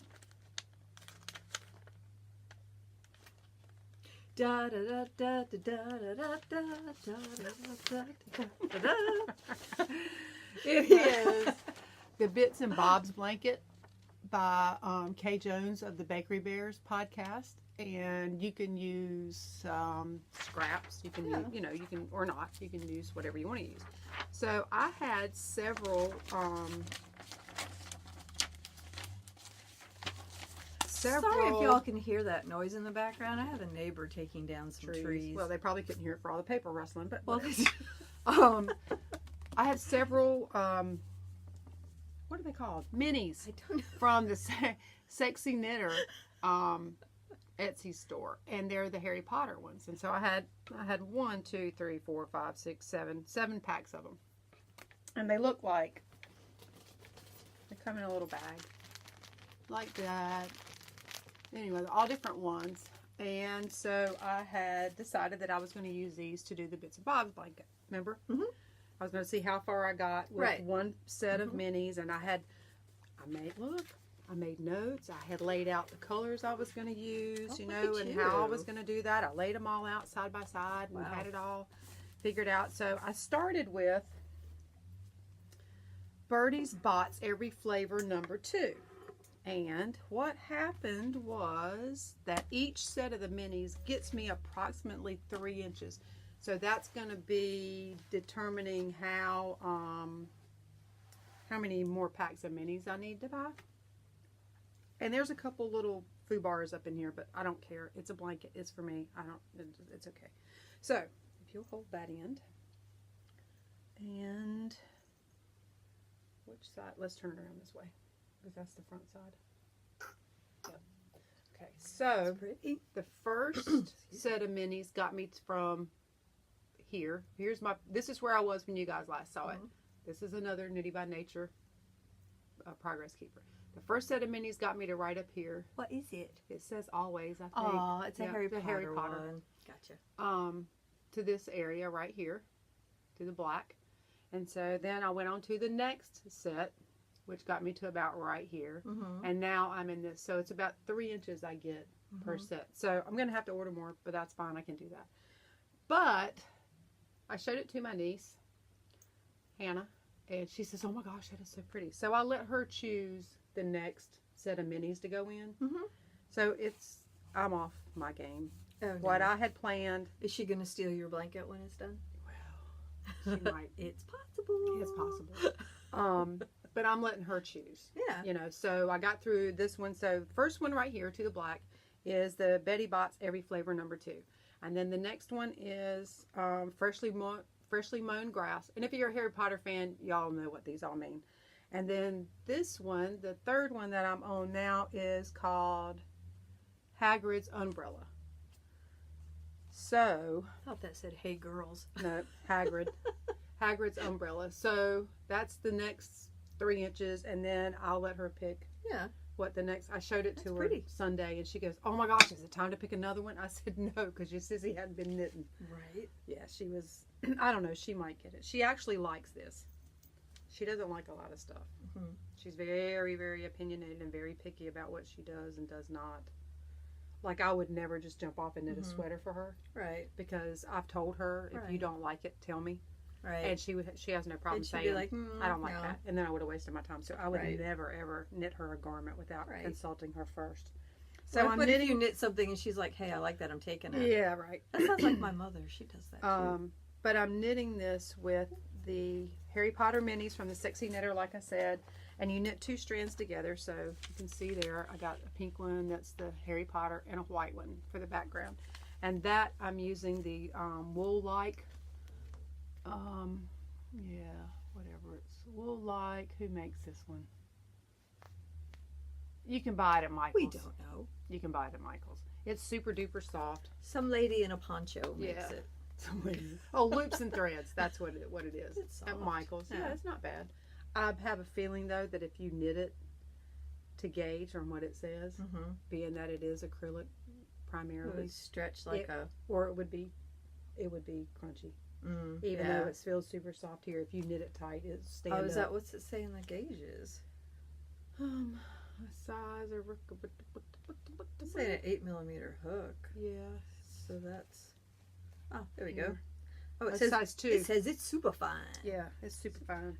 Da da da da da da da da da da da da da. It is the Bits and Bob's Blanket by Kay Jones of the Bakery Bears podcast, and you can use scraps. You can use, you can or not. You can use whatever you want to use. So I had several. Sorry if y'all can hear that noise in the background. I have a neighbor taking down some trees. Well, they probably couldn't hear it for all the paper rustling, but Well, whatever. I had several. What are they called? Minis. I don't know. From the Sexy Knitter Etsy store, and they're the Harry Potter ones. And so I had 1, 2, 3, 4, 5, 6, 7 packs of them, and they look like they come in a little bag like that. Anyway, they're all different ones, and so I had decided that I was going to use these to do the Bits and Bob's blanket. Remember? Mhm. I was going to see how far I got with Right. one set of minis, and I made notes. I had laid out the colors I was going to use, Oh, look at and how I you. was going to do that. I laid them all out side by side and Wow. had it all figured out. So I started with Birdie's Bots Every Flavor #2. And what happened was that each set of the minis gets me approximately 3 inches. So that's going to be determining how many more packs of minis I need to buy. And there's a couple little foo bars up in here, but I don't care. It's a blanket. It's for me. It's okay. So if you'll hold that end. And which side? Let's turn it around this way, because that's the front side. Yep. Okay, so Pretty. the first set of minis got me from here. This is where I was when you guys last saw it. This is another Nitty by Nature Progress Keeper. The first set of minis got me to right up here. What is it? It says always, I think. Oh, it's a Yeah, Harry the Potter, Harry Potter one. Gotcha. To this area right here, to the black. And so then I went on to the next set, which got me to about right here. And now I'm in this. So it's about 3 inches I get per set. So I'm going to have to order more, but that's fine. I can do that. But I showed it to my niece, Hannah, and she says, oh my gosh, that is so pretty. So I let her choose the next set of minis to go in. So I'm off my game. Oh, no. What I had planned. Is she going to steal your blanket when it's done? Well, she might. It's possible. It's possible. But I'm letting her choose. Yeah. You know, so I got through this one. So first one right here to the black is the Betty Bott's Every Flavor #2. And then the next one is freshly mown grass. And if you're a Harry Potter fan, y'all know what these all mean. And then this one, the third one that I'm on now, is called Hagrid's Umbrella. So, I thought that said, hey, girls. no, Hagrid's Umbrella. So that's the next 3 inches, and then I'll let her pick Yeah. what the next. I showed it to That's her pretty. Sunday, and she goes, oh my gosh, is it time to pick another one? I said no, because your sissy hadn't been knitting. Right. Yeah, she was, I don't know, she might get it. She actually likes this. She doesn't like a lot of stuff. She's very, very opinionated and very picky about what she does and does not. Like, I would never just jump off and knit a sweater for her. Right. Because I've told her, if you don't like it, tell me. Right. And she has no problem And she'd saying, be like, I don't like no. that. And then I would have wasted my time. So I would Right. never, ever knit her a garment without Right. consulting her first. So What I'm if knitting. you knit something and she's like, hey, I like that, I'm taking it. Yeah, right. That sounds like my mother. She does that too. But I'm knitting this with the Harry Potter minis from the Sexy Knitter, like I said. And you knit 2 strands together. So you can see there, I got a pink one, that's the Harry Potter, and a white one for the background. And that I'm using the wool-like, yeah, whatever it's wool-like. Who makes this one? You can buy it at Michael's. We don't know. You can buy it at Michael's. It's super duper soft. Some lady in a poncho makes Yeah. it. Oh, loops and threads. That's what it is. It's At soft. Michael's. Yeah, Yeah. it's not bad. I have a feeling though that if you knit it to gauge from what it says, being that it is acrylic It primarily, would stretch like or it would be crunchy. Even yeah. though it feels super soft here, if you knit it tight, it stands Oh, is up. that what's it saying the gauge is? Size or It's saying an 8mm hook. yeah. So that's. Oh, there we Yeah. go. Oh, it That's says size 2. It says it's super fine. Yeah, it's super fine.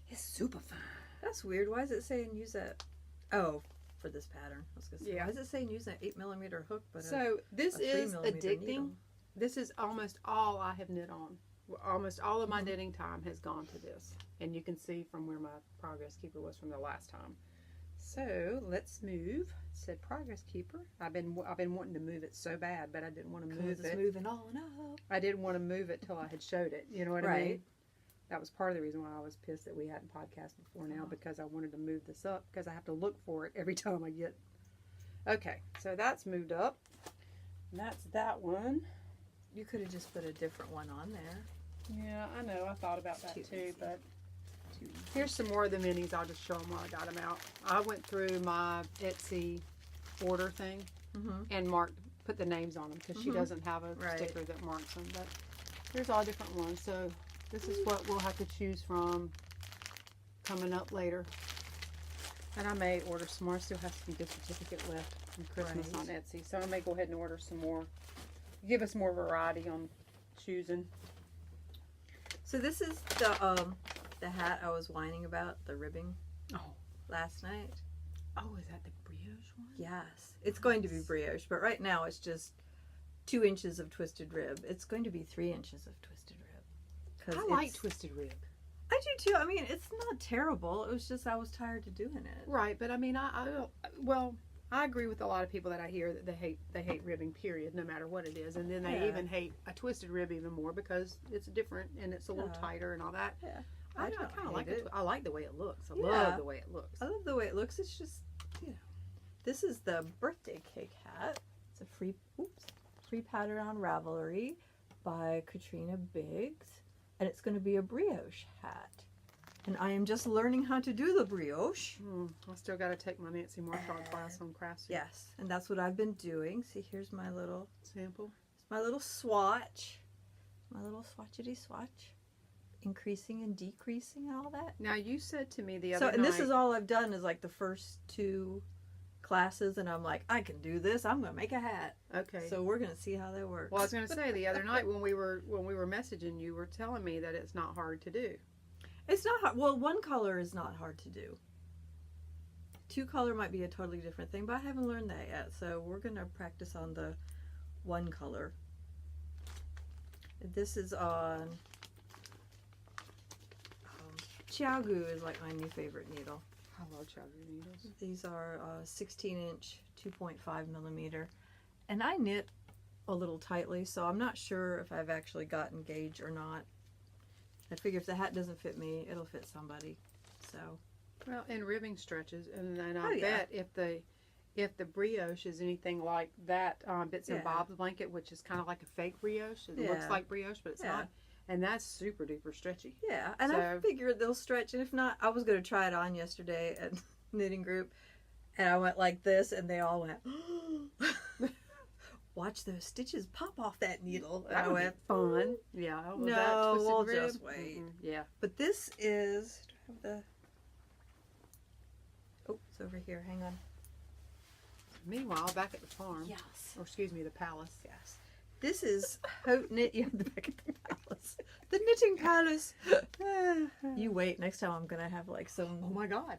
It's super fine. That's weird. Why is it saying use that? Oh, for this pattern. I was gonna say. Yeah. Why is it saying use an 8mm hook? But So this a is 3mm addicting. needle? This is almost all I have knit on. Almost all of my knitting time has gone to this. And you can see from where my Progress Keeper was from the last time. So let's move. It said Progress Keeper. I've been wanting to move it so bad, but I didn't want to move It's it. moving on up. I didn't want to move it till I had showed it. You know what I mean? Right. That was part of the reason why I was pissed that we hadn't podcasted before now, because I wanted to move this up, because I have to look for it every time I get. Okay, so that's moved up. And that's that one. You could have just put a different one on there. Yeah, I know. I thought about that Too too, easy. but here's some more of the minis. I'll just show them while I got them out. I went through my Etsy order thing and put the names on them, because she doesn't have a Right. sticker that marks them. But there's all different ones. So this is what we'll have to choose from coming up later. And I may order some more. I still have some gift certificate left from Christmas Right. on Etsy. So I may go ahead and order some more. Give us more variety on choosing. So this is the hat I was whining about, the ribbing Oh. last night. Oh, is that the brioche one? Yes. It's going to be brioche, but right now it's just 2 inches of twisted rib. It's going to be 3 inches of twisted rib. 'Cause I like twisted rib. I do too. I mean, it's not terrible. It was just I was tired of doing it. Right, but I mean, I agree with a lot of people that I hear that they hate ribbing, period, no matter what it is, and then they Yeah. even hate a twisted rib even more because it's different and it's a little Yeah. tighter and all that. Yeah. I don't kind of like hate it. I like the way it looks. I Yeah. love the way it looks. I love the way it looks. It's just, This is the birthday cake hat. It's a free pattern on Ravelry by Katrina Biggs. And it's going to be a brioche hat. And I am just learning how to do the brioche. I still got to take my Nancy Marshall class on crafts. Yes, and that's what I've been doing. See, here's my little Sample. my little swatch. My little swatchity swatch. Increasing and decreasing and all that. Now, you said to me the other night. And this is all I've done is like the first 2 classes, and I'm like, I can do this. I'm gonna make a hat. Okay. So we're gonna see how that works. Well, I was going to say the other night when we were messaging, you were telling me that it's not hard to do. It's not hard. Well, 1 color is not hard to do. 2 color might be a totally different thing, but I haven't learned that yet. So we're gonna practice on the 1 color. This is on Chiaogu is like my new favorite needle. I love Chowder needles. These are 16-inch, 2.5 millimeter, and I knit a little tightly, so I'm not sure if I've actually gotten gauge or not. I figure if the hat doesn't fit me, it'll fit somebody. So, Well, and ribbing stretches, and I Oh, yeah. bet if the brioche is anything like that Bits and Yeah. Bob's blanket, which is kind of like a fake brioche, it looks Yeah. like brioche, but it's Yeah. not, and that's super duper stretchy. yeah, and I So- figured they'll stretch, and if not, I was going to try it on yesterday at knitting group, and I went like this, and they all went, watch those stitches pop off that needle. And That I would be went, fun. Yeah. Was No, that twisted we'll rib? just wait. Yeah. but this is, do I have the, oh, it's over here, hang on. Meanwhile, back at the farm, Yes. or excuse me, the palace. Yes. This is Haute Knit. You have the back of the palace. The knitting palace. You wait. Next time I'm gonna have like Oh some my God!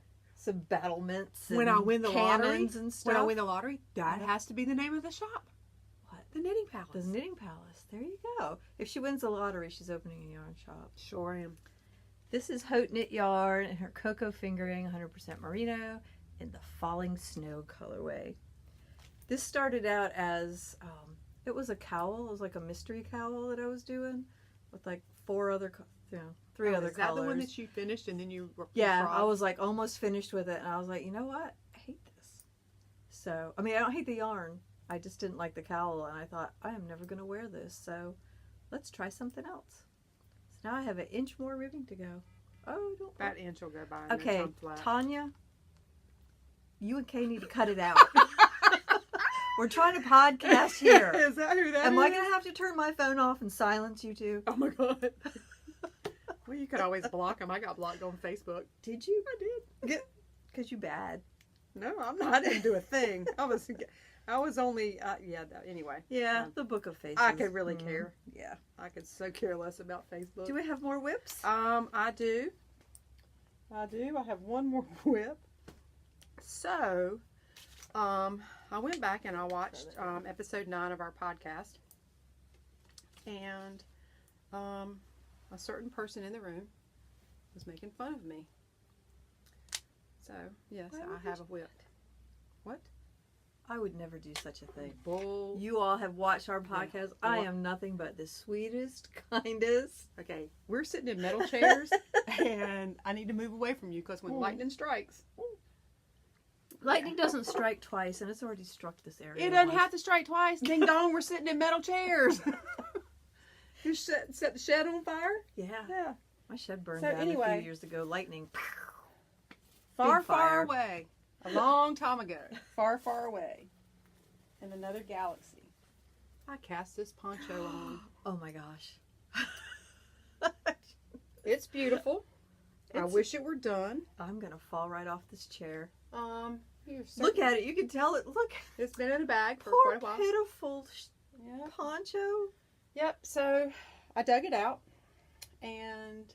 battlements. And When I win the lottery, cannons and stuff. when I win the lottery, that has to be the name of the shop. What? The Knitting Palace. The knitting palace. There you go. If she wins the lottery, she's opening a yarn shop. Sure am. This is Haute Knit yarn and her cocoa fingering, 100% merino, in the falling snow colorway. This started out as it was a cowl. It was like a mystery cowl that I was doing with like 4 other, 3 other Is that colors. the one that you finished and then you? Yeah, I was like almost finished with it, and I was like, you know what? I hate this. So, I mean, I don't hate the yarn. I just didn't like the cowl, and I thought, I am never going to wear this, so let's try something else. So now I have an inch more ribbing to go. Oh, don't. That inch will go by. And Okay, then come flat. Tanya, you and Kay need to cut it out. We're trying to podcast here. Is that who that Am is? I going to have to turn my phone off and silence you two? Oh my God. Well, you could always block them. I got blocked on Facebook. Did you? I did. Because you bad. No, I'm not. I didn't do a thing. I was only. Anyway. Yeah, the book of faces. I could really care. Yeah. I could so care less about Facebook. Do we have more whips? I do. I have one more whip. So, I went back and I watched episode 9 of our podcast, and a certain person in the room was making fun of me. So, yes, Why would I have a whip. What? I would never do such a thing. Bull. You all have watched our podcast. I am nothing but the sweetest, kindest. Okay, we're sitting in metal chairs, and I need to move away from you because when lightning strikes, Lightning doesn't strike twice, and it's already struck this area. it doesn't once. have to strike twice. Ding dong, we're sitting in metal chairs. You set the shed on fire? Yeah. Yeah. My shed burned So down a anyway. few years ago. Lightning. Far, Big far fire. away. A long time ago. Far, far away. In another galaxy. I cast this poncho on. Oh my gosh. It's beautiful. I It's- wish it were done. I'm gonna fall right off this chair. Here's Look at it. You can tell it. Look. It's been in a bag for Poor quite a while. pitiful Yeah. poncho. Yep, so I dug it out, and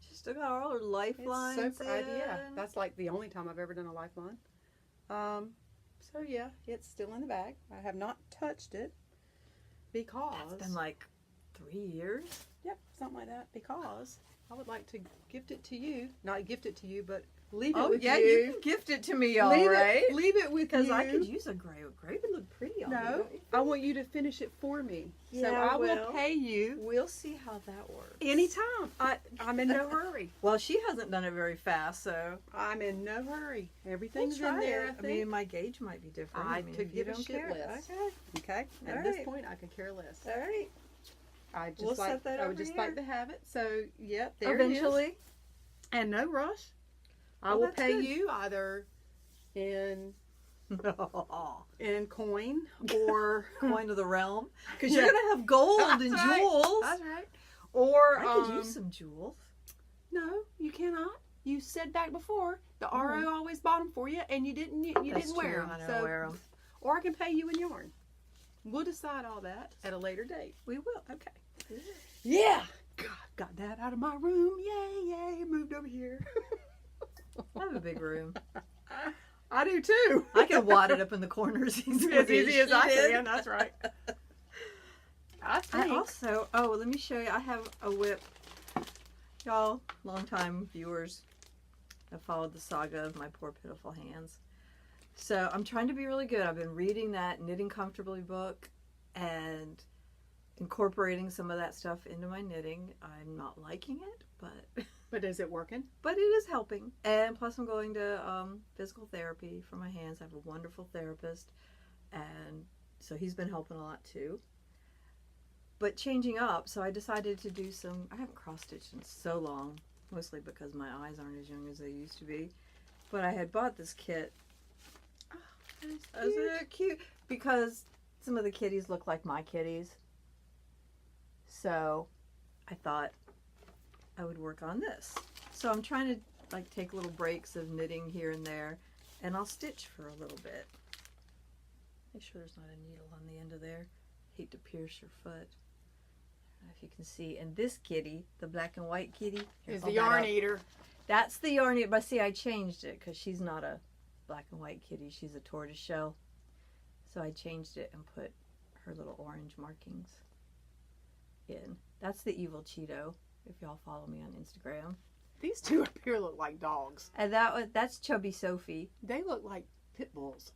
She still got all her lifelines. it's so yeah, in. that's like the only time I've ever done a lifeline. So yeah, it's still in the bag. I have not touched it because It's been like 3 years. yep, something like that because I would like to gift it to you. Not gift it to you, but leave it Oh, with yeah, you. you can gift it to me, all leave right? Leave it with you. Because I could use a gray. Gray would look pretty on me, No, don't you? I want you to finish it for me. So Yeah, I will well, pay you We'll see how that works. anytime. I'm in no hurry. Well, she hasn't done it very fast, so I'm in no hurry. we'll Everything's try in there. it. I think. mean, my gauge might be different. I mean, could if you give a don't shit care. less. Okay. Okay. At All this right. point, I could care less. All right. I just We'll like. set that I would over just here. like to have it. So, yep. There Eventually. it is. And no rush. I Well, will that's pay good. you either in No. coin or Coin of the realm. Because Yeah. you're going to have gold That's and right. jewels. That's right. Or I could use some jewels. No, you cannot. You said back before the RO always bought them for you, and you didn't. You That's didn't wear true. them. I don't So, wear them. or I can pay you in yarn. We'll decide all that at a later date. We will. Okay. Yeah. God, got that out of my room. Yay, yay. Moved over here. I have a big room. I do too. I can wad it up in the corners easily. as easy as I She did. can. That's right. I I think. also, let me show you. I have a whip. Y'all, long-time viewers have followed the saga of my poor pitiful hands. So I'm trying to be really good. I've been reading that Knitting Comfortably book and incorporating some of that stuff into my knitting. I'm not liking it, But is it working? but it is helping. And plus I'm going to physical therapy for my hands. I have a wonderful therapist, and so he's been helping a lot too. But changing up, so I decided to do I haven't cross-stitched in so long, mostly because my eyes aren't as young as they used to be. But I had bought this kit. Oh, isn't it cute? Because some of the kitties look like my kitties. So I thought I would work on this. So I'm trying to like take little breaks of knitting here and there, and I'll stitch for a little bit. Make sure there's not a needle on the end of there. Hate to pierce your foot. I don't know if you can see. And this kitty, the black and white kitty, here, Is hold the that yarn up. eater? That's the yarn eater. But see, I changed it because she's not a black and white kitty. She's a tortoise shell. So I changed it and put her little orange markings in. That's the evil Cheeto, if y'all follow me on Instagram. These two up here look like dogs. And that's Chubby Sophie. They look like pit bulls.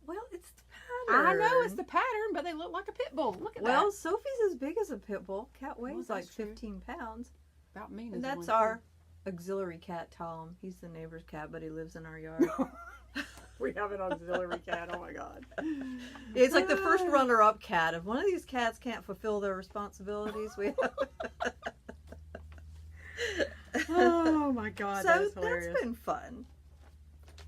Well, it's the pattern. I know it's the pattern, but they look like a pit bull. Look at Well, that. Sophie's as big as a pit bull. Cat weighs Well, like that's true. 15 pounds. About me. And that's our auxiliary cat, Tom. He's the neighbor's cat, but he lives in our yard. We have an auxiliary cat. Oh my god. It's like the first runner-up cat. If one of these cats can't fulfill their responsibilities, we have... Oh my god. So that is hilarious. that's been fun.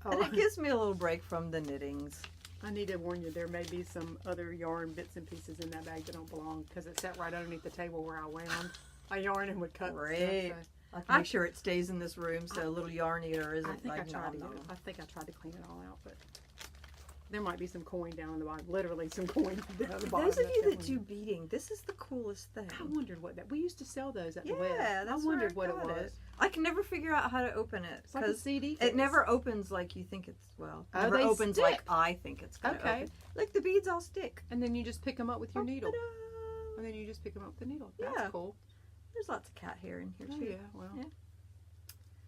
And Oh, it gives me a little break from the knittings. I need to warn you, there may be some other yarn bits and pieces in that bag that don't belong because it sat right underneath the table where I wound a yarn and would cut and Great. stuff. So I have to make sure it stays in this room so a little yarn eater isn't I think like, I tried to no. get it. I think I tried to clean it all out, but there might be some coin down on the bottom. Literally some coin down on the bottom. Those of you that That's do beading, this is the coolest thing. I wondered what that. We used to sell those at the Yeah, web. that's I where wondered what it got was. I can never figure out how to open it It's like a because CD. it never opens like you think it's Oh, never they opens stick. like I think it's gonna Okay. open. Like the beads all stick. And then you just pick them up with your needle. Ta-da! And then you just pick them up with the needle. That's Yeah. cool. There's lots of cat hair in here Oh too. yeah. Well. Yeah.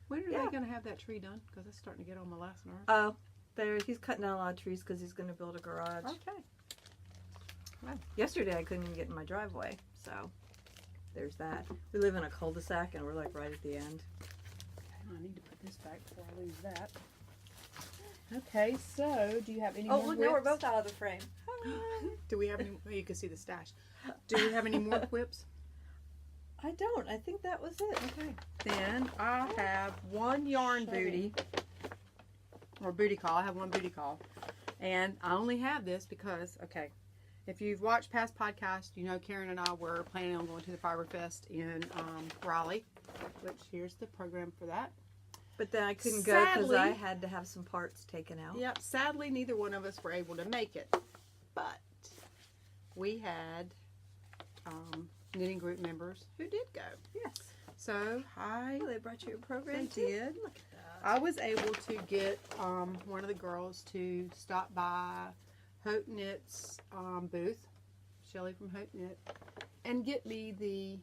When are Yeah. they going to have that tree done? Because it's starting to get on my last nerve. Oh, he's cutting down a lot of trees because he's going to build a garage. Okay. Yesterday I couldn't even get in my driveway, so there's that. We live in a cul-de-sac and we're like right at the end. I need to put this back before I lose that. Okay, so do you have any Oh, more look, now we're whips? both out of the frame. Do we have any? Oh, you can see the stash. Do we have any more whips? I don't. I think that was it. Okay. Then I have one yarn booty, or booty call. I have one booty call. And I only have this because, okay, if you've watched past podcasts, you know Karen and I were planning on going to the Fiber Fest in Raleigh, which here's the program for that. But then I couldn't go because Sadly- I had to have some parts taken out. Yep, sadly, neither one of us were able to make it. But we had knitting group members who did go. Yes. So Oh, they brought you a program They too? did. Look at that. I was able to get one of the girls to stop by Hope Knit's booth, Shelly from Hope Knit, and get me the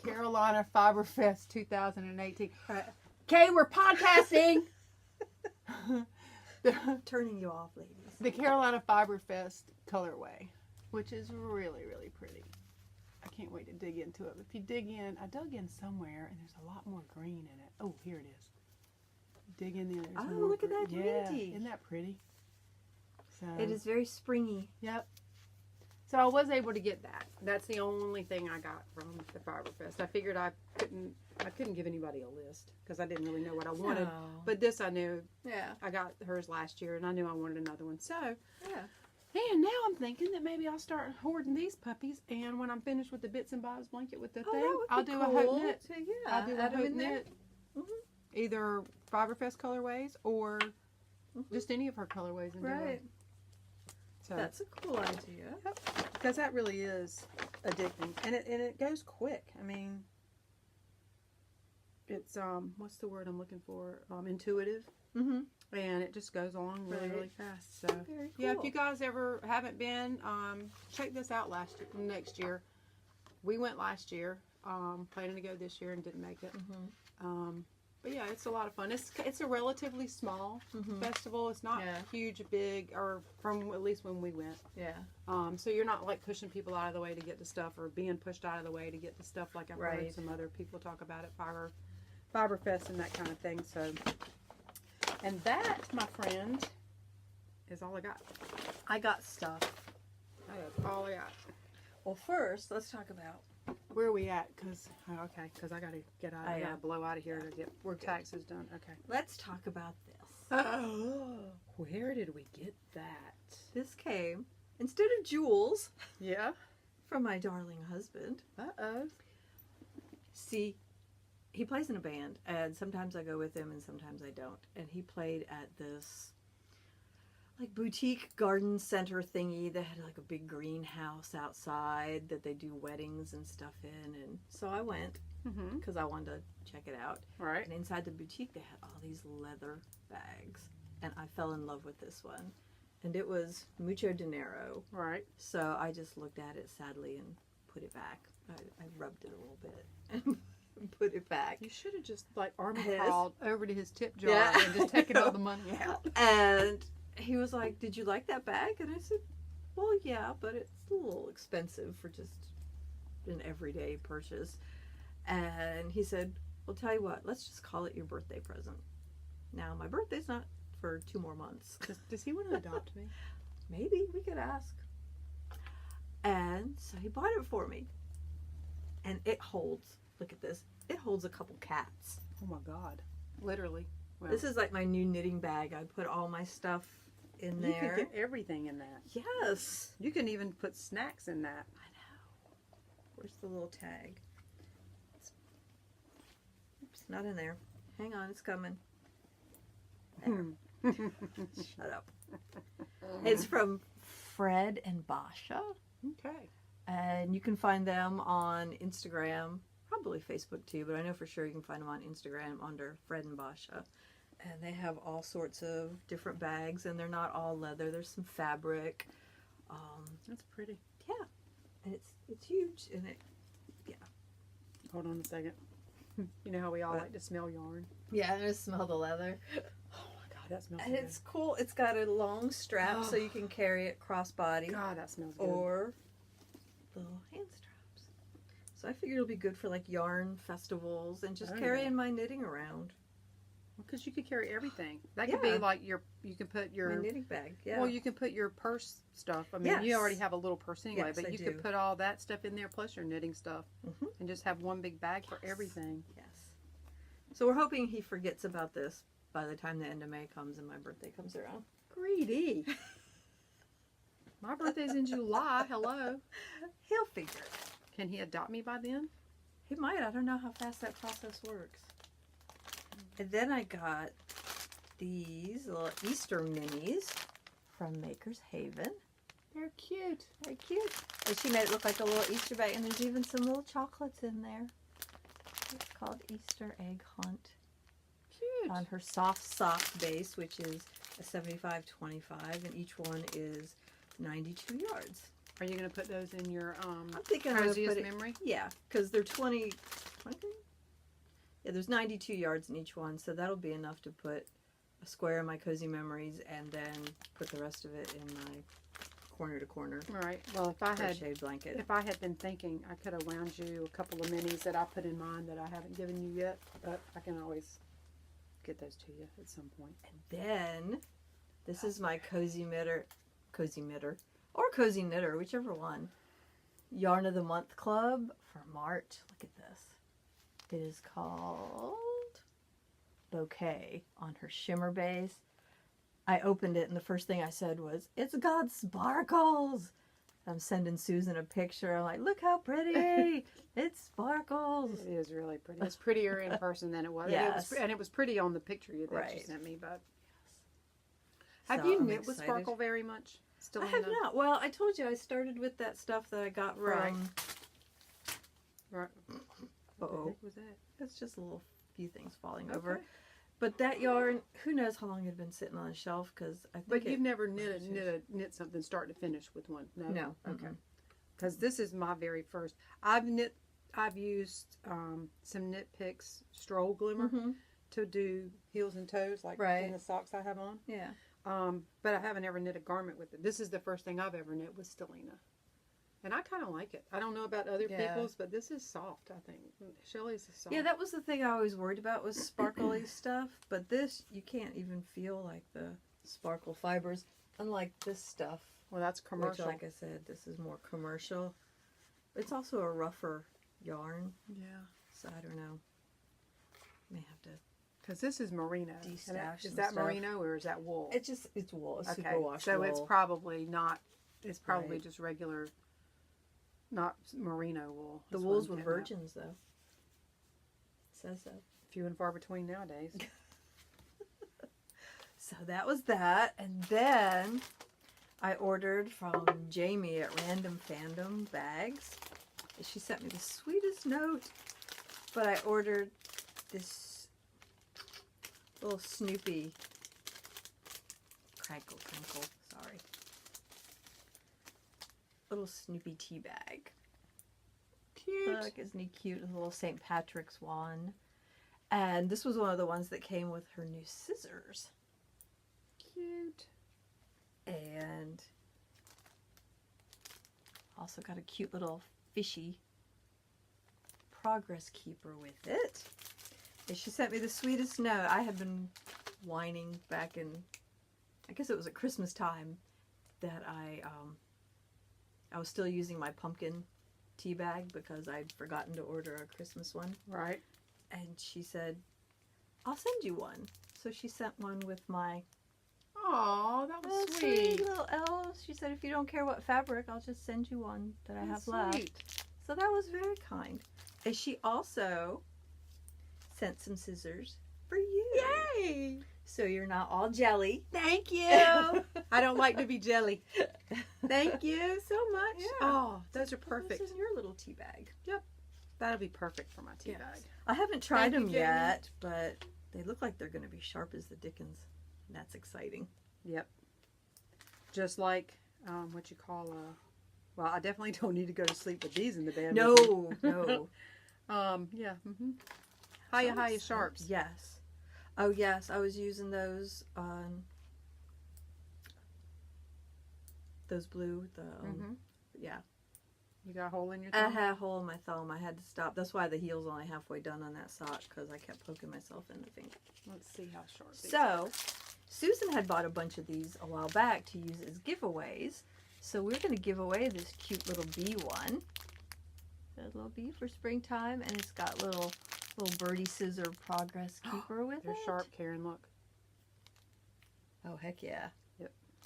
Carolina Fiber Fest 2018. Right. Okay, we're podcasting. Turning you off, ladies. The Carolina Fiber Fest colorway, which is really, really pretty. I can't wait to dig into it. If you dig in, I dug in somewhere and there's a lot more green in it. Oh, here it is. Dig in there. There's Oh, more look at green. that Yeah, minty. isn't that pretty? So, It is very springy. Yep. So I was able to get that. That's the only thing I got from the Fiber Fest. I figured I couldn't give anybody a list because I didn't really know what I wanted. No. But this I knew. Yeah. I got hers last year and I knew I wanted another one. So, Yeah. and now I'm thinking that maybe I'll start hoarding these puppies. And when I'm finished with the Bits and Bobs blanket with the Oh, thing, that would I'll be do a cool. hope knit. So, yeah. I'll do a add 'em hope in there. knit. Mhm. Either Fiberfest colorways or just any of her colorways. And do Right. it. So That's a cool idea. because that really is addicting, and it goes quick. I mean, it's what's the word I'm looking for? Intuitive, Mm-hmm. and it just goes along really Right. really fast. So Very cool. yeah, if you guys ever haven't been, check this out next year. We went last year, planning to go this year and didn't make it. Mm-hmm. But yeah, it's a lot of fun. It's a relatively small Mm-hmm. festival. It's not Yeah. huge, big, or from at least when we went. Yeah. So you're not like pushing people out of the way to get the stuff, or being pushed out of the way to get the stuff. Like I've heard Right. some other people talk about at Fiberfest and that kind of thing. So, and that, my friend, is all I got. I got stuff. That is all I got. Well, first, let's talk about. Where are we at? Because I gotta get out. I yeah. gotta blow out of here to get work taxes done. Okay. Let's talk about this. Oh, where did we get that? This came instead of jewels Yeah. from my darling husband. Uh-oh. See, he plays in a band, and sometimes I go with him, and sometimes I don't. And he played at this like boutique garden center thingy that had like a big greenhouse outside that they do weddings and stuff in. And so I went Mm-hmm. because I wanted to check it out. Right. And inside the boutique, they had all these leather bags, and I fell in love with this one. And it was mucho dinero. Right. So I just looked at it sadly and put it back. I rubbed it a little bit and put it back. You should have just like army Yes. crawled over to his tip jar Yeah, and just I taken all know. the money out. And he was like, "Did you like that bag?" And I said, "Well, yeah, but it's a little expensive for just an everyday purchase." And he said, "Well, tell you what, let's just call it your birthday present." Now, my birthday's not for 2 more months. Does he want to adopt me? Maybe we could ask. And so he bought it for me. And it holds, look at this, it holds a couple cats. Oh my God. Literally. Well, This is like my new knitting bag. I put all my stuff in you there. could get everything in that. Yes. You can even put snacks in that. I know. Where's the little tag? Oops, not in there. Hang on, it's coming. There. Shut up. It's from Fred and Basha. Okay. And you can find them on Instagram, probably Facebook too, but I know for sure you can find them on Instagram under Fred and Basha. And they have all sorts of different bags, and they're not all leather. There's some fabric. That's pretty. Yeah, and it's huge, and it Hold on a second. You know how we all like to smell yarn? I just smell the leather. Oh my God, that smells And good. it's cool. It's got a long strap so you can carry it crossbody, God, that smells good. or little hand straps. So I figured it'll be good for like yarn festivals and just Oh, carrying yeah. my knitting around. Because you could carry everything. That could be Yeah. like you can put My your, knitting bag, yeah. well, you can put your purse stuff. I mean, you Yes. already have a little purse anyway, Yes, but I you do. could put all that stuff in there plus your knitting stuff Mhm. and just have one big bag for Yes. everything. Yes. So we're hoping he forgets about this by the time the end of May comes and my birthday comes around. Greedy. My birthday's in July. Hello. He'll figure it out. Can he adopt me by then? He might. I don't know how fast that process works. And then I got these little Easter minis from Maker's Haven. They're cute. Very cute. And she made it look like a little Easter bag, and there's even some little chocolates in there. It's called Easter Egg Hunt. Cute. On her soft sock base, which is a 75-25, and each one is 92 yards. Are you going to put those in your I'm thinking I'm gonna coziest put it, memory? yeah, because they're 20. Yeah, there's 92 yards in each one, so that'll be enough to put a square in my cozy memories, and then put the rest of it in my corner to corner All right. Well, if I blanket. if I had been thinking, I could have wound you a couple of minis that I put in mine that I haven't given you yet, but I can always get those to you at some point. And then this is my cozy knitter, or cozy knitter, whichever one. Yarn of the Month Club for March. Look at this. It is called Bouquet on her shimmer base. I opened it and the first thing I said was, "It's got sparkles." I'm sending Susan a picture. I'm like, "Look how pretty! It sparkles." It is really pretty. It's prettier in person than it was. Yes. And it was pretty on the picture that you Right. sent me. But have So you I'm knit with excited. sparkle very much? Still I have not. Well, I told you I started with that stuff that I got from. Right. Right. What the Uh-oh. heck was that? It's just a little few things falling over. But that yarn, who knows how long it had been sitting on the shelf, because I think But you've never knit something start to finish with one. No. Okay. Because this is my very first. I've used some Knit Picks Stroll Glimmer to do heels and toes, like in the socks I have on. Yeah. But I haven't ever knit a garment with it. This is the first thing I've ever knit with Stellina. And I kind of like it. I don't know about other people's, but this is soft, I think. Shelley's is soft. Yeah, that was the thing I always worried about was sparkly stuff. But this, you can't even feel like the sparkle fibers. Unlike this stuff. Well, that's commercial. Which, like I said, this is more commercial. It's also a rougher yarn. Yeah. So I don't know. May have to. Because this is merino. Destash Is and that stuff. merino or is that wool? It's wool. It's Okay. superwash So wool. it's probably not. It's probably Right. just regular, not merino wool. The That's what wools I'm were getting at. virgins, though. It says so. Few and far between nowadays. So that was that. And then I ordered from Jamie at Random Fandom Bags. She sent me the sweetest note. But I ordered this little Snoopy crinkle, sorry. Little Snoopy tea bag. Cute. Look, isn't he cute? A little St. Patrick's one. And this was one of the ones that came with her new scissors. Cute. And also got a cute little fishy progress keeper with it. And she sent me the sweetest note. I had been whining back in, I guess it was at Christmas time, that I was still using my pumpkin tea bag because I'd forgotten to order a Christmas one. Right. And she said, "I'll send you one." So she sent one with my Aw, that was little sweet. little elves. She said, "If you don't care what fabric, I'll just send you one that I have That's left." sweet. So that was very kind. And she also sent some scissors for you. Yay! So you're not all jelly. Thank you. I don't like to be jelly. Thank you so much. Yeah. Oh, those are perfect. This is your little tea bag. That'll be perfect for my tea bag. I haven't tried Thank you, them Jamie. yet, but they look like they're going to be sharp as the dickens. And that's exciting. Yep. Just like what you call well, I definitely don't need to go to sleep with these in the bed. No, no. Yeah. Hiya sharps. Yes. Oh, yes. I was using those on those blue. Yeah. You got a hole in your I thumb? had a hole in my thumb. I had to stop. That's why the heel's only halfway done on that sock, because I kept poking myself in the finger. Let's see how sharp these So, Susan had bought a bunch of these a while back to use as giveaways. So we're going to give away this cute little bee one. A little bee for springtime, and it's got little birdie scissor progress keeper with They're it. sharp, Karen. Look. Oh, heck yeah.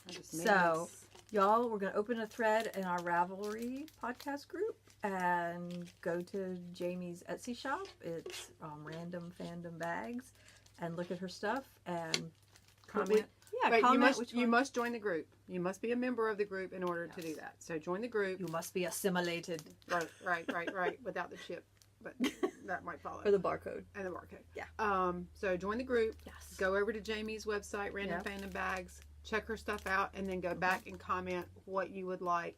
I just made So, this. y'all, we're going to open a thread in our Ravelry podcast group and go to Jamie's Etsy shop. It's Random Fandom Bags, and look at her stuff and Comment. Yeah, But comment you must join the group. You must be a member of the group in order to do that. So join the group. You must be assimilated. Right. Without the chip, but that might follow. For the barcode. And the barcode. Yeah. So join the group. Yes. Go over to Jamie's website, Random Fandom Bags. Check her stuff out, and then go back and comment what you would like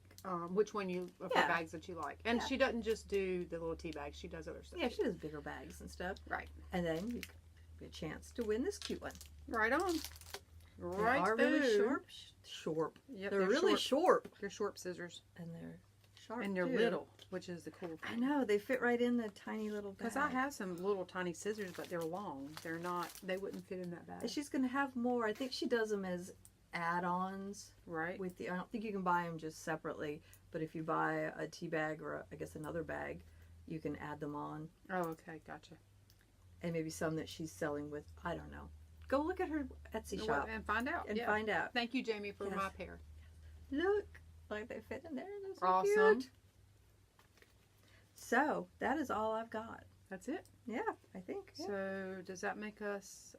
which one of her Yeah. bags that you like. And Yeah. she doesn't just do the little tea bags. She does other stuff. Yeah, she does bigger bags and stuff. Right. And then you get a chance to win this cute one. Right on. Right. They are really short. Yep, They're really short. They're short scissors. And they're sharp, And they're too. little, which is the cool thing. I know. They fit right in the tiny little bag. Because I have some little tiny scissors, but they're long. They're not, they wouldn't fit in that bag. And she's going to have more. I think she does them as add-ons. Right. With the, I don't think you can buy them just separately. But if you buy a tea bag or, I guess, another bag, you can add them on. Oh, okay. Gotcha. And maybe some that she's selling with, I don't know. Go look at her Etsy shop. And find out. And find out. Thank you, Jamie, for Yes. my pair. Look, like they fit in there. Those are Awesome. cute. So that is all I've got. That's it. Yeah, I think. Yeah. So does that make us,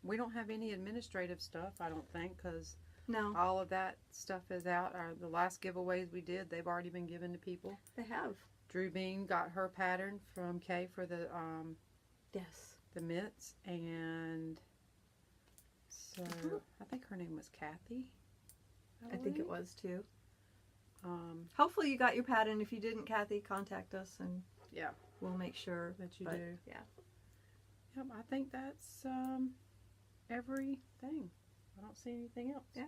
we don't have any administrative stuff, I don't think, because No, all of that stuff is out. The last giveaways we did, they've already been given to people. they have. Drew Bean got her pattern from Kay for the Yes. mitts, and so I think her name was Kathy. I think it was too. Um, Hopefully you got your pattern. If you didn't, Kathy, contact us and yeah, we'll make sure that you but, do. Yeah. Yep, I think that's everything. I don't see anything else. Yeah.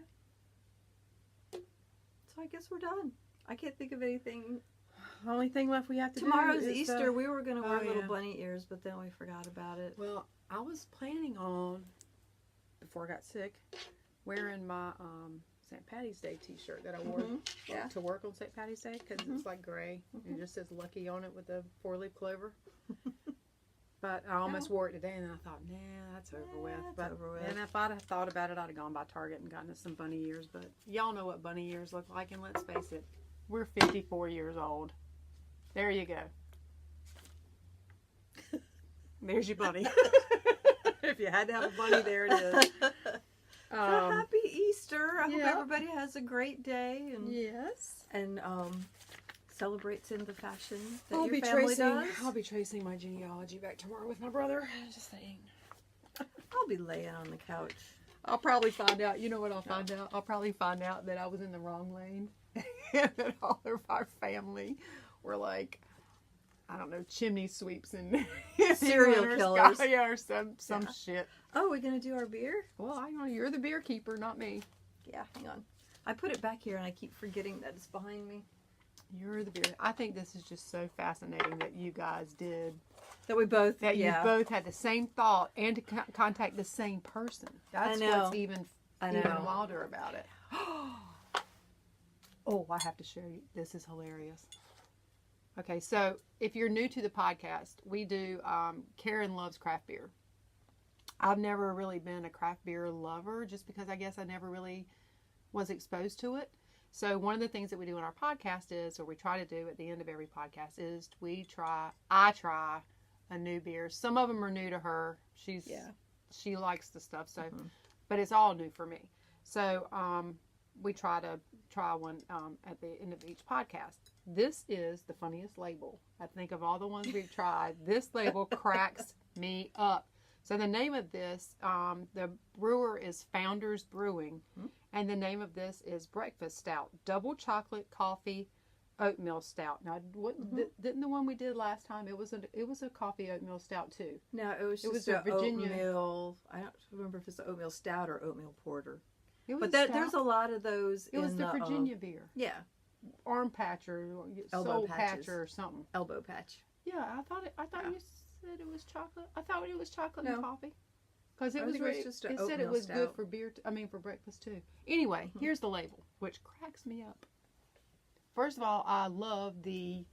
So I guess we're done. I can't think of anything. The only thing left we have to Tomorrow's do is Easter. We were going to wear oh, little yeah. bunny ears, but then we forgot about it. Well, I was planning on, before I got sick, wearing my St. Patty's Day t-shirt that I wore Yeah. to work on St. Patty's Day because it's like gray. It just says Lucky on it with a 4-leaf clover. But I almost wore it today, and then I thought, nah, that's over with. That's But over with. and if I'd have thought about it, I'd have gone by Target and gotten us some bunny ears. But y'all know what bunny ears look like, and let's face it, we're 54 years old. There you go. There's your bunny. If you had to have a bunny, there it is. So happy Easter. I hope yeah. everybody has a great day and Yes. Celebrates in the fashion that your family does. I'll be tracing my genealogy back tomorrow with my brother. Just saying. I'll be laying on the couch. I'll probably find out. You know what I'll find out? I'll probably find out that I was in the wrong lane. And that all of our family were like, I don't know, chimney sweeps and Serial killers. Yeah, or some shit. Oh, we're going to do our beer? Well, I know you're the beer keeper, not me. Yeah, hang on. I put it back here and I keep forgetting that it's behind me. You're the beer. I think this is just so fascinating that you guys did. That we both, That yeah. you both had the same thought and to contact the same person. That's I know. what's even wilder about it. Oh, I have to show you. This is hilarious. Okay, so if you're new to the podcast, we do, Karen loves craft beer. I've never really been a craft beer lover just because I guess I never really was exposed to it. So one of the things that we do in our podcast is, or we try to do at the end of every podcast is I try a new beer. Some of them are new to her. She likes the stuff. So, but it's all new for me. So, we try to try one, at the end of each podcast. This is the funniest label. I think of all the ones we've tried, this label cracks me up. So the name of this, the brewer is Founders Brewing, and the name of this is Breakfast Stout, double chocolate coffee oatmeal stout. Now, didn't the one we did last time? It was a coffee oatmeal stout too. No, it was just a Virginia oatmeal. I don't remember if it's an oatmeal stout or oatmeal porter. But there's a lot of those. It was the Virginia beer. Yeah. Arm patch or Elbow soul patches. patch or something. Elbow patch. Yeah, I thought you said it was chocolate. I thought it was chocolate No. and coffee. Because it I was think it was just a it said it oatmeal was good stout. for beer. For breakfast too. Anyway, here's the label, which cracks me up. First of all, I love the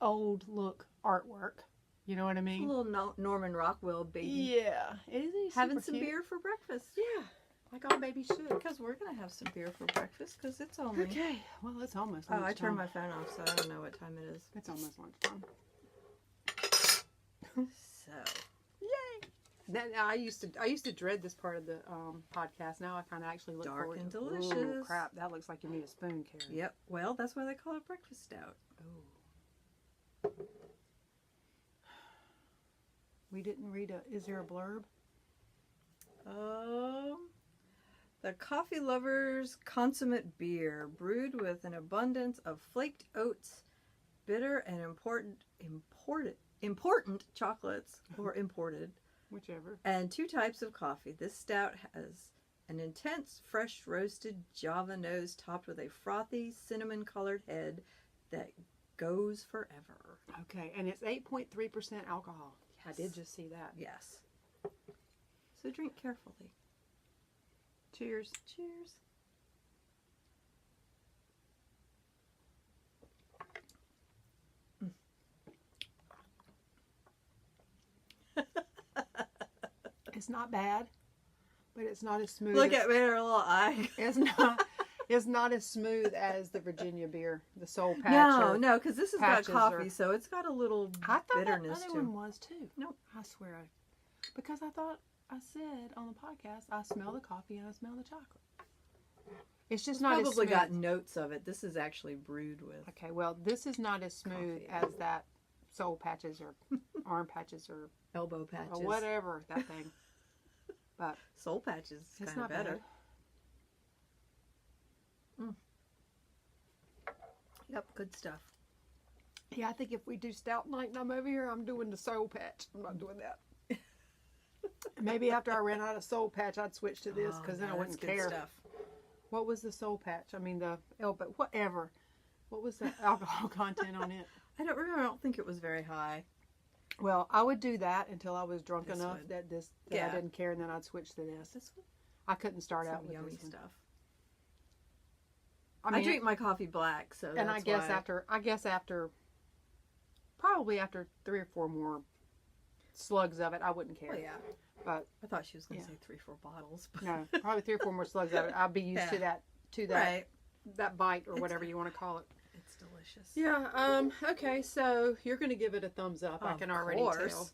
old look artwork. You know what I A mean? little Norman Rockwell baby. Yeah, it Having some beer for breakfast. Yeah, like all babies should. Because we're going to have some beer for breakfast because it's only... Okay, well, it's almost Oh, lunchtime. I turned my phone off, so I don't know what time it is. It's almost lunchtime. So... I used to dread this part of the podcast. Now I kind of actually look Dark forward and to it. delicious. Ooh, crap, that looks like you need a spoon, Karen. Yep. Well, that's why they call it breakfast stout. Oh. We didn't read is there a blurb? The Coffee Lover's Consummate Beer, brewed with an abundance of flaked oats, bitter and important chocolates, or imported, Whichever. and 2 types of coffee. This stout has an intense, fresh roasted Java nose topped with a frothy, cinnamon-colored head that goes forever. Okay, and it's 8.3% alcohol. I Yes. did just see that. Yes. So drink carefully. Cheers. Cheers. It's not bad, but it's not as smooth. Look as, at me, her little eye. It's not as smooth as the Virginia beer, the Soul Patch. No, because this has got patches coffee, or- so it's got a little I thought bitterness that to other it. one was too. Nope. I swear, because I thought I said on the podcast, I smell the coffee and I smell the chocolate. It's just It's not as probably smooth. got notes of it. This is actually brewed with. Okay, well, this is not as smooth Coffee. as that Soul Patches or Arm Patches or Elbow patches. whatever that thing. But Soul patches is it's kind not of better. bad. Yep, good stuff. Yeah, I think if we do stout night and I'm over here, I'm doing the Soul Patch. I'm not doing that. Maybe after I ran out of Soul Patch, I'd switch to this because then I wouldn't care. Stuff. What was the Soul Patch? I mean, the elbow, whatever. What was the alcohol content on it? I don't remember. I don't think it was very high. Well, I would do that until I was drunk This enough would. that I Yeah. didn't care, and then I'd switch to this. This one? I couldn't start out Some with yummy this one. stuff. I I mean, drink my coffee black, so and that's I guess why. after, probably after 3 or 4 more slugs of it, I wouldn't care. Oh yeah. But I thought she was going to Yeah. say 3-4 bottles. But no, probably 3 or 4 more slugs of it. I'd be used to Yeah. that right. that bite or It's- whatever you want to call it. It's delicious. Yeah. Okay. So you're going to give it a thumbs up. I Of can already course. tell.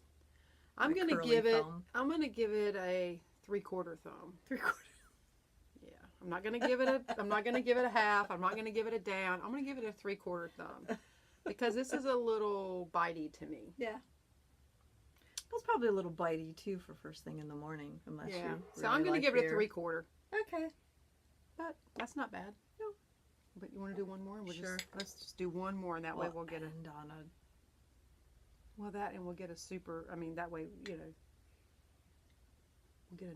I'm My going to curly give it. thumb. I'm going to give it a 3/4 thumb. 3/4. Yeah. I'm not going to give it a. I'm not going to give it a half. I'm not going to give it a down. I'm going to give it a 3/4 thumb because this is a little bitey to me. Yeah. It was probably a little bitey too for first thing in the morning, unless Yeah. you. So I'm going to give it a 3/4, Okay. but that's not bad. No. But you want to do one more? And Sure. Let's just do one more, and that way we'll get a. end on a. Well, that and we'll get a super. I mean, that way we'll get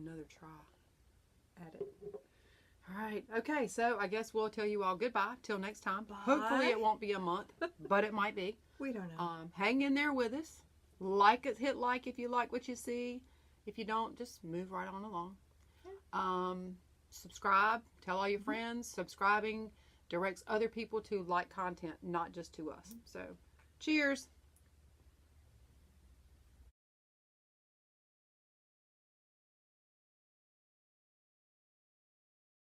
another try at it. All right. Okay. So I guess we'll tell you all goodbye till next time. Bye. Hopefully it won't be a month, but it might be. We don't know. Hang in there with us. Like it. Hit like if you like what you see. If you don't, just move right on along. Subscribe. Tell all your friends. Subscribing directs other people to like content, not just to us. So, cheers.